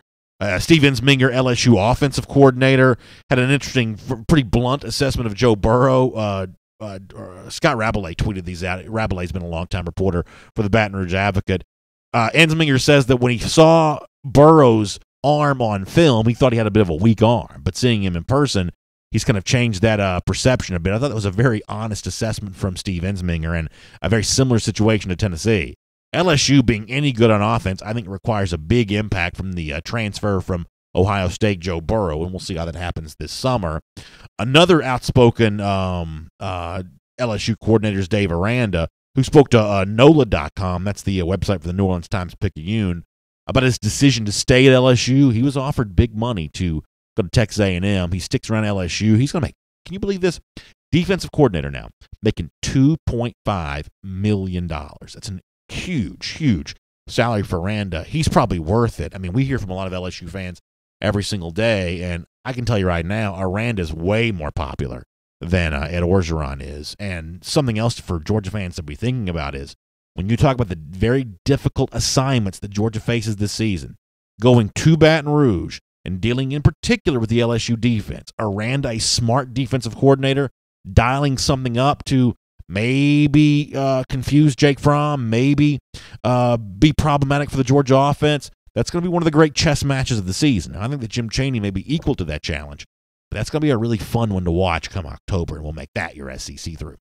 Steve Ensminger, LSU offensive coordinator, had an interesting, pretty blunt assessment of Joe Burrow. Scott Rabelais tweeted these out. Rabelais has been a longtime reporter for the Baton Rouge Advocate. Ensminger says that when he saw Burrow's arm on film, he thought he had a bit of a weak arm, but seeing him in person, he's kind of changed that perception a bit. I thought that was a very honest assessment from Steve Ensminger, and a very similar situation to Tennessee. LSU being any good on offense, I think requires a big impact from the transfer from Ohio State, Joe Burrow, and we'll see how that happens this summer. Another outspoken LSU coordinator is Dave Aranda, who spoke to NOLA.com, that's the website for the New Orleans Times-Picayune, about his decision to stay at LSU. He was offered big money to go to Texas A&M. He sticks around LSU. He's going to make, can you believe this? Defensive coordinator now, making $2.5 million. That's a huge salary for Aranda. He's probably worth it. I mean, we hear from a lot of LSU fans every single day, and I can tell you right now, Aranda is way more popular than Ed Orgeron is. And something else for Georgia fans to be thinking about is, when you talk about the very difficult assignments that Georgia faces this season, going to Baton Rouge, and dealing in particular with the LSU defense. Aranda, a smart defensive coordinator, dialing something up to maybe confuse Jake Fromm, maybe be problematic for the Georgia offense. That's going to be one of the great chess matches of the season. I think that Jim Chaney may be equal to that challenge. But that's going to be a really fun one to watch come October, and we'll make that your SEC through.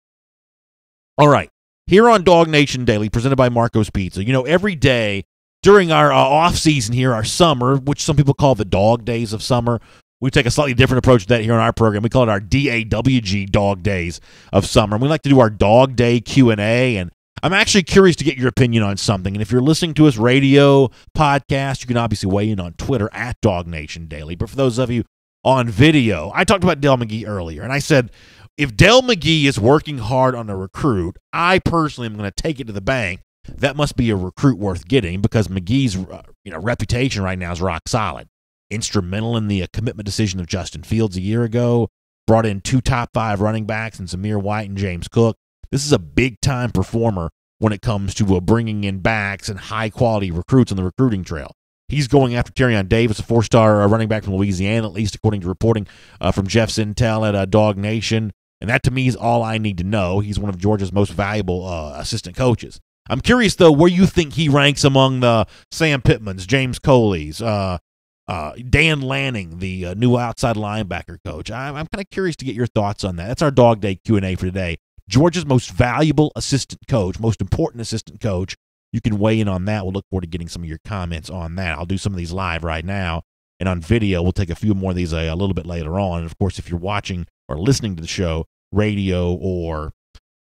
All right, here on DawgNation Daily, presented by Marco's Pizza. You know, every day during our off-season here, our summer, which some people call the dog days of summer, we take a slightly different approach to that here on our program. We call it our DAWG Dog Days of Summer. And we like to do our Dog Day Q&A, and I'm actually curious to get your opinion on something. And if you're listening to us radio, podcast, you can obviously weigh in on Twitter at DawgNation Daily. But for those of you on video, I talked about Dell McGee earlier, and I said, if Dell McGee is working hard on a recruit, I personally am going to take it to the bank. That must be a recruit worth getting, because McGee's reputation right now is rock solid. Instrumental in the commitment decision of Justin Fields a year ago, brought in 2 top 5 running backs in Zamir White and James Cook. This is a big-time performer when it comes to bringing in backs and high-quality recruits on the recruiting trail. He's going after Terrion Davis, a 4-star running back from Louisiana, at least according to reporting from Jeff Sintel at DawgNation. And that, to me, is all I need to know. He's one of Georgia's most valuable assistant coaches. I'm curious, though, where you think he ranks among the Sam Pittmans, James Coley's, Dan Lanning, the new outside linebacker coach. I'm kind of curious to get your thoughts on that. That's our Dog Day Q&A for today. Georgia's most valuable assistant coach, most important assistant coach. You can weigh in on that. We'll look forward to getting some of your comments on that. I'll do some of these live right now. And on video, we'll take a few more of these a little bit later on. And, of course, if you're watching or listening to the show, radio or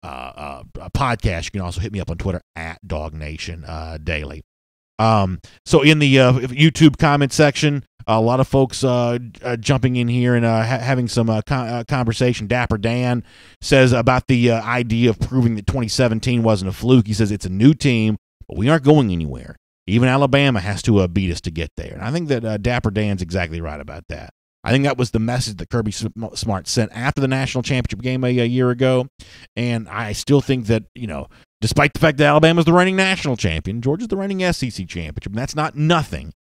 a podcast, you can also hit me up on Twitter at DawgNation Daily. So in the YouTube comment section, a lot of folks jumping in here and having some conversation. Dapper Dan says about the idea of proving that 2017 wasn't a fluke. He says it's a new team, but we aren't going anywhere. Even Alabama has to beat us to get there. And I think that Dapper Dan's exactly right about that. I think that was the message that Kirby Smart sent after the national championship game a year ago. And I still think that, despite the fact that Alabama's the reigning national champion, Georgia's the reigning SEC championship, and that's not nothing.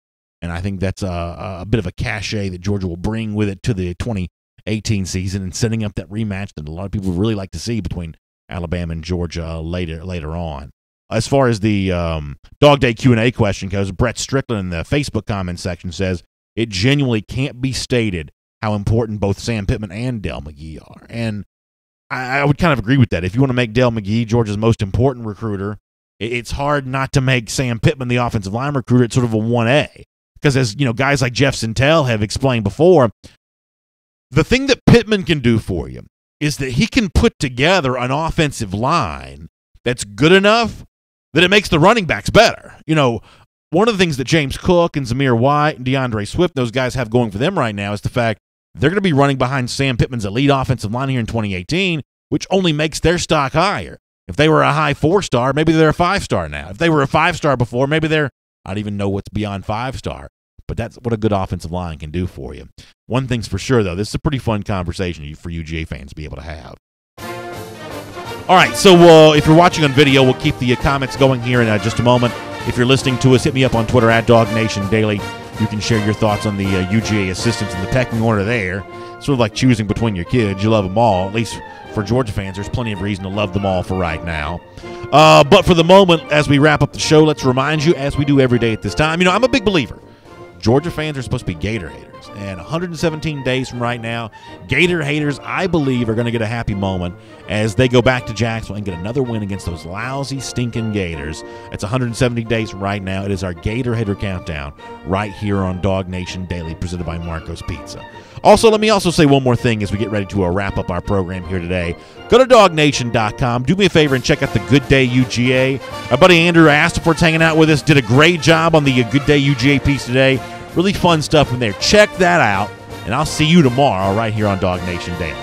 And I think that's a bit of a cachet that Georgia will bring with it to the 2018 season and setting up that rematch that a lot of people would really like to see between Alabama and Georgia later on. As far as the Dog Day Q&A question goes, Brett Strickland in the Facebook comment section says, it genuinely can't be stated how important both Sam Pittman and Dell McGee are. And I would kind of agree with that. If you want to make Dell McGee Georgia's most important recruiter, it's hard not to make Sam Pittman the offensive line recruiter. It's sort of a 1A. Because as guys like Jeff Sintel have explained before, the thing that Pittman can do for you is that he can put together an offensive line that's good enough that it makes the running backs better. One of the things that James Cook and Zamir White and DeAndre Swift, those guys have going for them right now is the fact they're going to be running behind Sam Pittman's elite offensive line here in 2018, which only makes their stock higher. If they were a high 4-star, maybe they're a 5-star now. If they were a 5-star before, maybe they're, I don't even know what's beyond 5-star. But that's what a good offensive line can do for you. One thing's for sure, though, this is a pretty fun conversation for UGA fans to be able to have. All right, so if you're watching on video, we'll keep the comments going here in just a moment. If you're listening to us, hit me up on Twitter at DawgNation Daily. You can share your thoughts on the UGA assistants in the pecking order there. Sort of like choosing between your kids. You love them all. At least for Georgia fans, there's plenty of reason to love them all for right now. But for the moment, as we wrap up the show, let's remind you, as we do every day at this time, I'm a big believer. Georgia fans are supposed to be Gator haters. And 117 days from right now, Gator haters, I believe, are going to get a happy moment as they go back to Jacksonville and get another win against those lousy, stinking Gators. It's 170 days from right now. It is our Gator hater countdown right here on DawgNation Daily, presented by Marco's Pizza. Also, let me also say one more thing as we get ready to wrap up our program here today. Go to DawgNation.com. Do me a favor and check out the Good Day UGA. Our buddy Andrew Astaport's hanging out with us. Did a great job on the Good Day UGA piece today. Really fun stuff in there. Check that out, and I'll see you tomorrow right here on DawgNation Daily.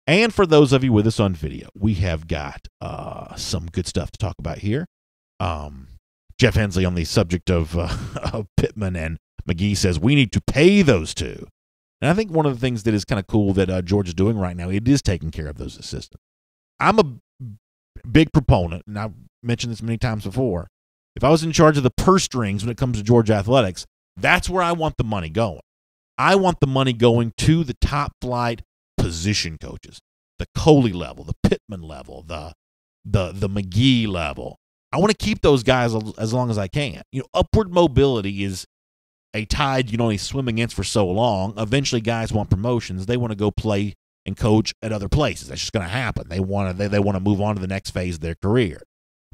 And for those of you with us on video, we have got some good stuff to talk about here. Jeff Hensley on the subject of Pittman and McGee says we need to pay those two. And I think one of the things that is kind of cool that Georgia's doing right now, it is taking care of those assistants. I'm a big proponent, and I've mentioned this many times before. If I was in charge of the purse strings when it comes to Georgia athletics, That's where I want the money going. I want the money going to the top flight position coaches, the Coley level, the Pittman level, the McGee level. I want to keep those guys as long as I can. Upward mobility is a tide you can only swim against for so long. Eventually, guys want promotions. They want to go play and coach at other places. That's just going to happen. They want to move on to the next phase of their career.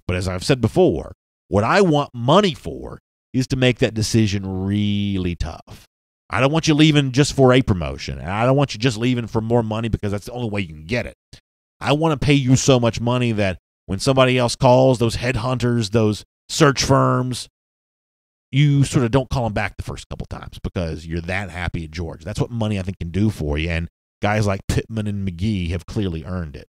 But as I've said before, what I want money for is to make that decision really tough. I don't want you leaving just for a promotion. And I don't want you just leaving for more money because that's the only way you can get it. I want to pay you so much money that when somebody else calls, those headhunters, those search firms, you sort of don't call them back the first couple times because you're that happy at Georgia. That's what money, I think, can do for you. And guys like Pittman and McGee have clearly earned it.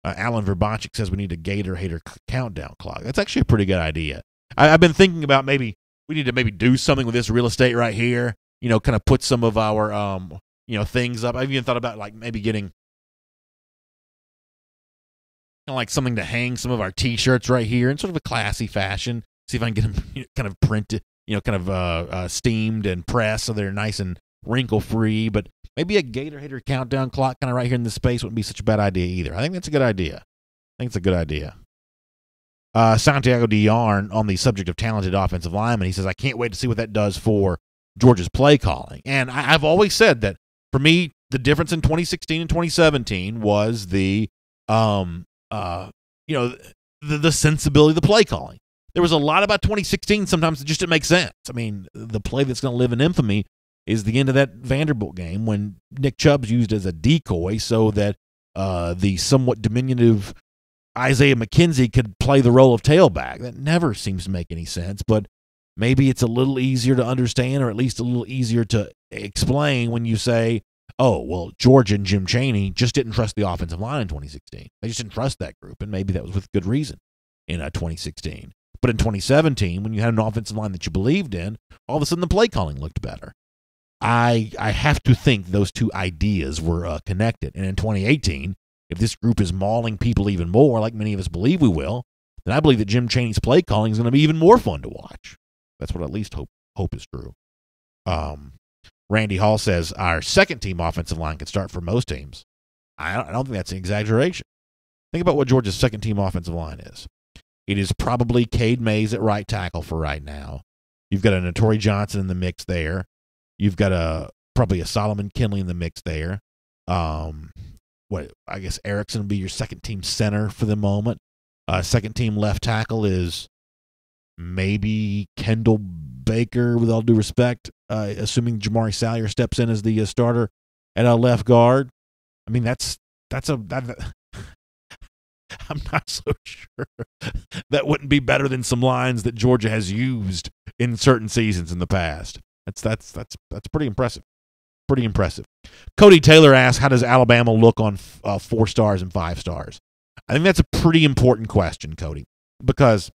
Alan Verbanchik says we need a Gator Hater countdown clock. That's actually a pretty good idea. I've been thinking about maybe we need to do something with this real estate right here. Kind of put some of our things up. I've even thought about like maybe getting like something to hang some of our T-shirts right here in sort of a classy fashion. See if I can get them kind of printed, steamed and pressed so they're nice and wrinkle-free. But maybe a Gator Hater countdown clock kind of right here in this space wouldn't be such a bad idea either. I think that's a good idea. Santiago Diarn, on the subject of talented offensive linemen, he says, I can't wait to see what that does for Georgia's play calling. And I've always said that, for me, the difference in 2016 and 2017 was the sensibility of the play calling. There was a lot about 2016 sometimes that just didn't make sense. I mean, the play that's going to live in infamy is the end of that Vanderbilt game when Nick Chubb's used as a decoy so that the somewhat diminutive Isaiah McKenzie could play the role of tailback. That never seems to make any sense, but maybe it's a little easier to understand or at least a little easier to explain when you say, oh, well, Georgia and Jim Chaney just didn't trust the offensive line in 2016. They just didn't trust that group, and maybe that was with good reason in 2016. But in 2017, when you had an offensive line that you believed in, all of a sudden the play calling looked better. I have to think those two ideas were connected. And in 2018, if this group is mauling people even more, like many of us believe we will, then I believe that Jim Chaney's play calling is going to be even more fun to watch. That's what I at least hope is true. Randy Hall says our second-team offensive line could start for most teams. I don't think that's an exaggeration. Think about what Georgia's second-team offensive line is. It is probably Cade Mays at right tackle for right now. You've got a Notori Johnson in the mix there. You've got probably a Solomon Kinley in the mix there. I guess Erickson will be your second-team center for the moment. Second-team left tackle is maybe Kendall Baker, with all due respect, assuming Jamari Salyer steps in as the starter at left guard. I mean, I'm not so sure that wouldn't be better than some lines that Georgia has used in certain seasons in the past. That's pretty impressive. Pretty impressive. Cody Taylor asks, how does Alabama look on 4 stars and 5 stars? I think that's a pretty important question, Cody, because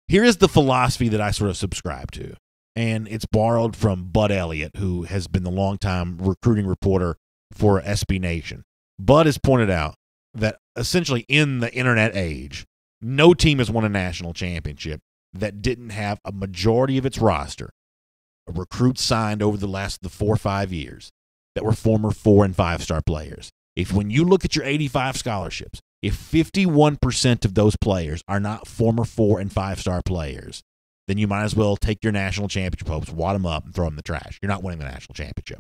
here is the philosophy that I sort of subscribe to, and it's borrowed from Bud Elliott, who has been the longtime recruiting reporter for SB Nation. Bud has pointed out that essentially in the internet age, no team has won a national championship that didn't have a majority of its roster, recruits signed over the 4 or 5 years, that were former 4 and 5 star players. When you look at your 85 scholarships, if 51% of those players are not former 4 and 5 star players, then you might as well take your national championship hopes, wad them up, and throw them in the trash. You're not winning the national championship.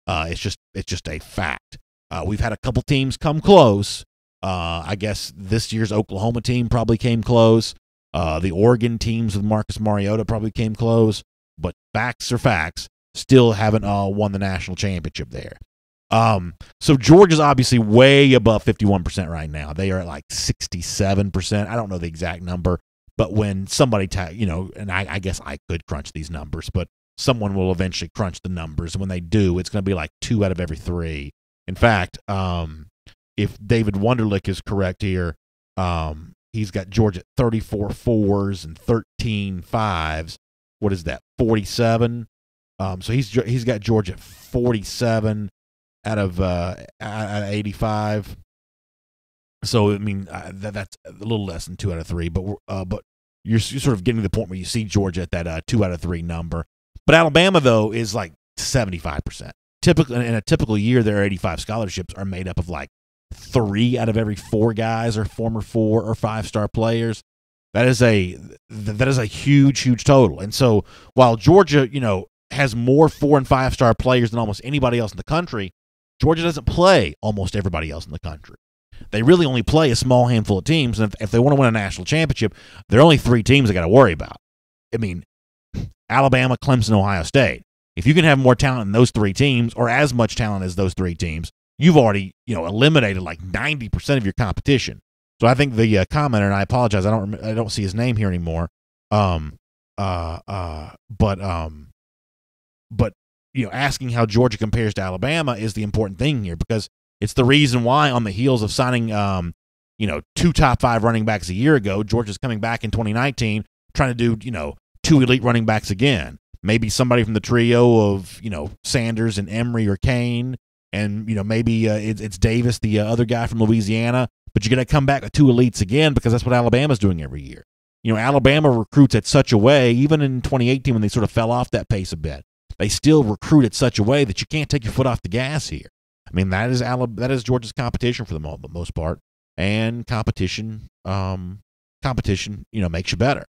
It's just a fact. We've had a couple teams come close. I guess this year's Oklahoma team probably came close. The Oregon teams with Marcus Mariota probably came close. But facts are facts. Still haven't won the national championship there. So Georgia's obviously way above 51% right now. They are at like 67%. I don't know the exact number, but when somebody, and I guess I could crunch these numbers, but someone will eventually crunch the numbers. And when they do, it's going to be like 2 out of every 3. In fact, if David Wunderlich is correct here, he's got Georgia at 34 4s and 13 5s. What is that? 47. So he's got Georgia at 47 out of 85. So I mean that's a little less than 2 out of 3. But you're sort of getting to the point where you see Georgia at that 2 out of 3 number. But Alabama, though, is like 75%. Typically, in a typical year, their 85 scholarships are made up of like 3 out of every 4 guys are former 4 or 5-star players. That is a huge total. And so while Georgia, has more 4 and 5-star players than almost anybody else in the country, Georgia doesn't play almost everybody else in the country. They really only play a small handful of teams, and if they want to win a national championship, there are only 3 teams they got to worry about. I mean, Alabama, Clemson, Ohio State. If you can have more talent in those 3 teams, or as much talent as those 3 teams, you've already eliminated like 90% of your competition. So I think the commenter, and I apologize, I don't see his name here anymore. But asking how Georgia compares to Alabama is the important thing here, because it's the reason why, on the heels of signing 2 top 5 running backs a year ago, Georgia's coming back in 2019 trying to do 2 elite running backs again. Maybe somebody from the trio of Sanders and Emery or Kane, and maybe it's Davis, the other guy from Louisiana. But you're going to come back with 2 elites again, because that's what Alabama's doing every year. Alabama recruits at such a way, even in 2018 when they sort of fell off that pace a bit, they still recruit at such a way that you can't take your foot off the gas here. I mean, that is Georgia's competition for the most part, and competition makes you better.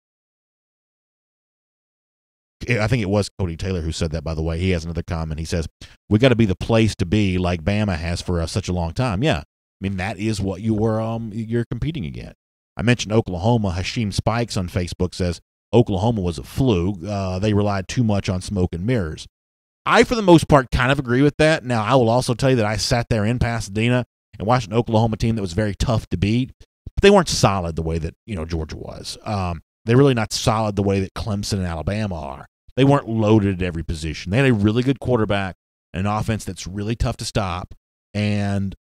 I think it was Cody Taylor who said that, by the way. He has another comment. He says, we got to be the place to be like Bama has for such a long time. Yeah. I mean, that is what you're competing against. I mentioned Oklahoma. Hashim Spikes on Facebook says Oklahoma was a fluke. They relied too much on smoke and mirrors. I, for the most part, kind of agree with that. Now, I will also tell you that I sat there in Pasadena and watched an Oklahoma team that was very tough to beat, but they weren't solid the way that Georgia was. They're really not solid the way that Clemson and Alabama are. They weren't loaded at every position. They had a really good quarterback, an offense that's really tough to stop, and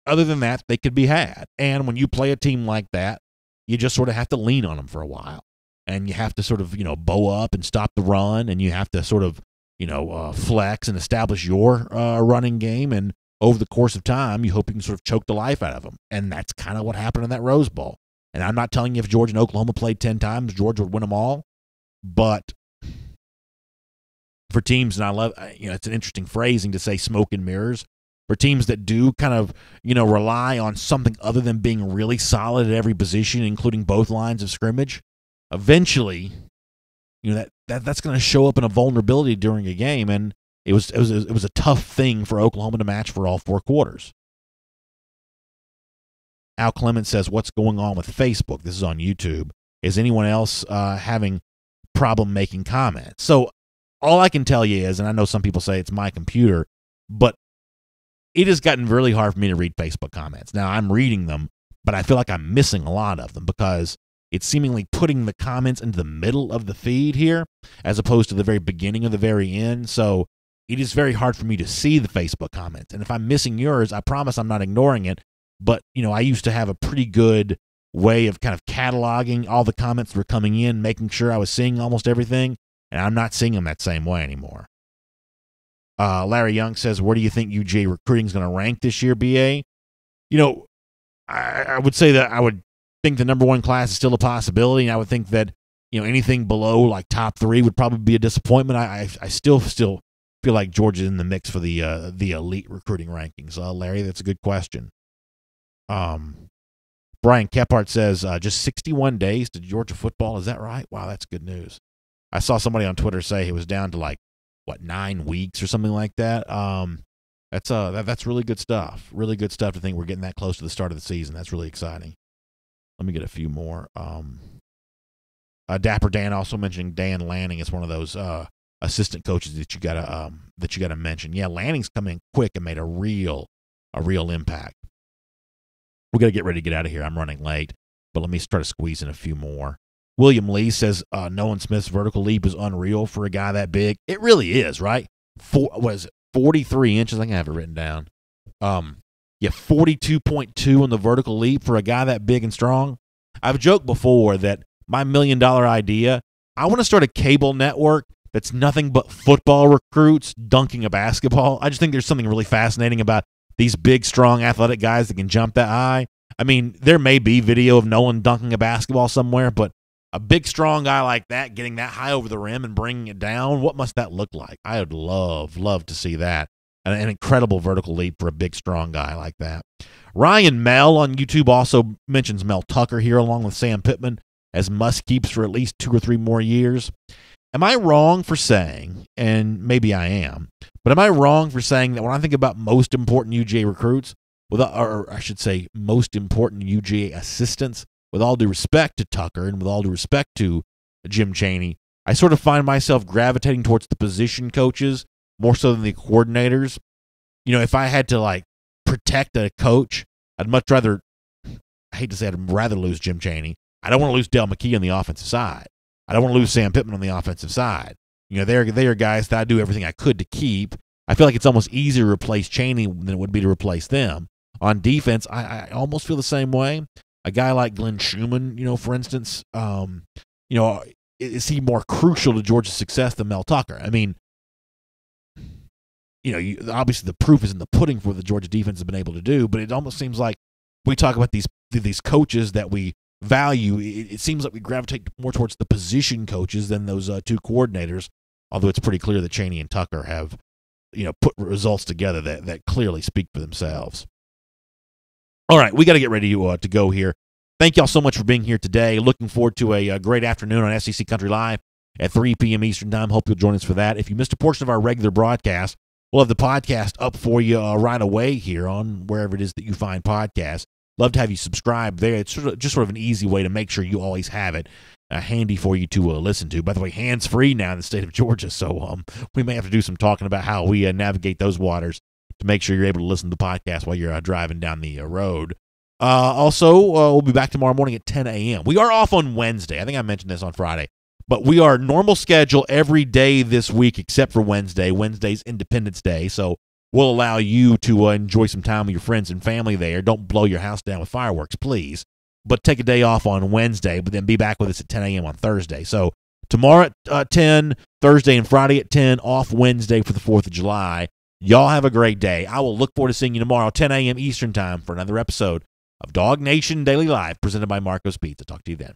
other than that, they could be had. And when you play a team like that, you just sort of have to lean on them for a while, and you have to sort of bow up and stop the run, and you have to sort of flex and establish your running game. And over the course of time, you hope you can sort of choke the life out of them. And that's kind of what happened in that Rose Bowl. And I'm not telling you if Georgia and Oklahoma played 10 times, Georgia would win them all. But for teams, and I love, it's an interesting phrasing to say smoke and mirrors. For teams that do kind of, rely on something other than being really solid at every position, including both lines of scrimmage, eventually, that's going to show up in a vulnerability during a game. And it was a tough thing for Oklahoma to match for all 4 quarters. Al Clement says, what's going on with Facebook? This is on YouTube. Is anyone else having problem making comments? So all I can tell you is, and I know some people say it's my computer, but it has gotten really hard for me to read Facebook comments. Now, I'm reading them, but I feel like I'm missing a lot of them because it's seemingly putting the comments into the middle of the feed here as opposed to the very beginning or the very end. So it is very hard for me to see the Facebook comments. And if I'm missing yours, I promise I'm not ignoring it. But, I used to have a pretty good way of kind of cataloging all the comments that were coming in, making sure I was seeing almost everything, and I'm not seeing them that same way anymore. Larry Young says, where do you think UGA recruiting is going to rank this year, BA? I would say that I would think the number 1 class is still a possibility, and I would think that, anything below like top 3 would probably be a disappointment. I still feel like Georgia's in the mix for the elite recruiting rankings. Larry, that's a good question. Brian Kephart says, just 61 days to Georgia football. Is that right? Wow, that's good news. I saw somebody on Twitter say it was down to 9 weeks or something like that. That's really good stuff. Really good stuff to think we're getting that close to the start of the season. That's really exciting. Let me get a few more. Dapper Dan also mentioning Dan Lanning is one of those assistant coaches that you gotta mention. Yeah, Lanning's come in quick and made a real impact. We got to get ready to get out of here. I'm running late, but let me try to squeeze in a few more. William Lee says Nolan Smith's vertical leap is unreal for a guy that big. It really is, right? 43 inches? I can have it written down. 42.2 on the vertical leap for a guy that big and strong. I've joked before that my $1 million idea, I want to start a cable network that's nothing but football recruits dunking a basketball. I just think there's something really fascinating about these big, strong, athletic guys that can jump that high. I mean, there may be video of Nolan dunking a basketball somewhere, but A big, strong guy like that getting that high over the rim and bringing it down, what must that look like? I would love to see that. An incredible vertical leap for a big, strong guy like that. Ryan Mel on YouTube also mentions Mel Tucker here along with Sam Pittman as must-keeps for at least 2 or 3 more years. Am I wrong for saying, and maybe I am, but am I wrong for saying that when I think about most important UGA recruits, or I should say most important UGA assistants, with all due respect to Tucker and with all due respect to Jim Chaney, I sort of find myself gravitating towards the position coaches more so than the coordinators. You know, if I had to, protect a coach, I'd much rather, I hate to say I'd rather lose Jim Chaney. I don't want to lose Dell McGee on the offensive side. I don't want to lose Sam Pittman on the offensive side. You know, they are guys that I do everything I could to keep. I feel like it's almost easier to replace Chaney than it would be to replace them. On defense, I almost feel the same way. A guy like Glenn Schumann, for instance, is he more crucial to Georgia's success than Mel Tucker? I mean, obviously the proof is in the pudding for what the Georgia defense has been able to do, but it almost seems like we talk about these coaches that we value. It seems like we gravitate more towards the position coaches than those 2 coordinators, although it's pretty clear that Chaney and Tucker have, put results together that clearly speak for themselves. All right, we got to get ready to go here. Thank y'all so much for being here today. Looking forward to a great afternoon on SEC Country Live at 3 p.m. Eastern Time. Hope you'll join us for that. If you missed a portion of our regular broadcast, we'll have the podcast up for you right away here on wherever it is that you find podcasts. Love to have you subscribe there. It's just sort of an easy way to make sure you always have it handy for you to listen to. By the way, hands-free now in the state of Georgia, so we may have to do some talking about how we navigate those waters to make sure you're able to listen to the podcast while you're driving down the road. Also, we'll be back tomorrow morning at 10 a.m. We are off on Wednesday. I think I mentioned this on Friday. But we are normal schedule every day this week except for Wednesday. Wednesday's Independence Day, so we'll allow you to enjoy some time with your friends and family there. Don't blow your house down with fireworks, please. But take a day off on Wednesday, but then be back with us at 10 a.m. on Thursday. So tomorrow at 10, Thursday and Friday at 10, off Wednesday for the 4th of July. Y'all have a great day. I will look forward to seeing you tomorrow, 10 a.m. Eastern Time, for another episode of DawgNation Daily Live, presented by Marco's Pizza. Talk to you then.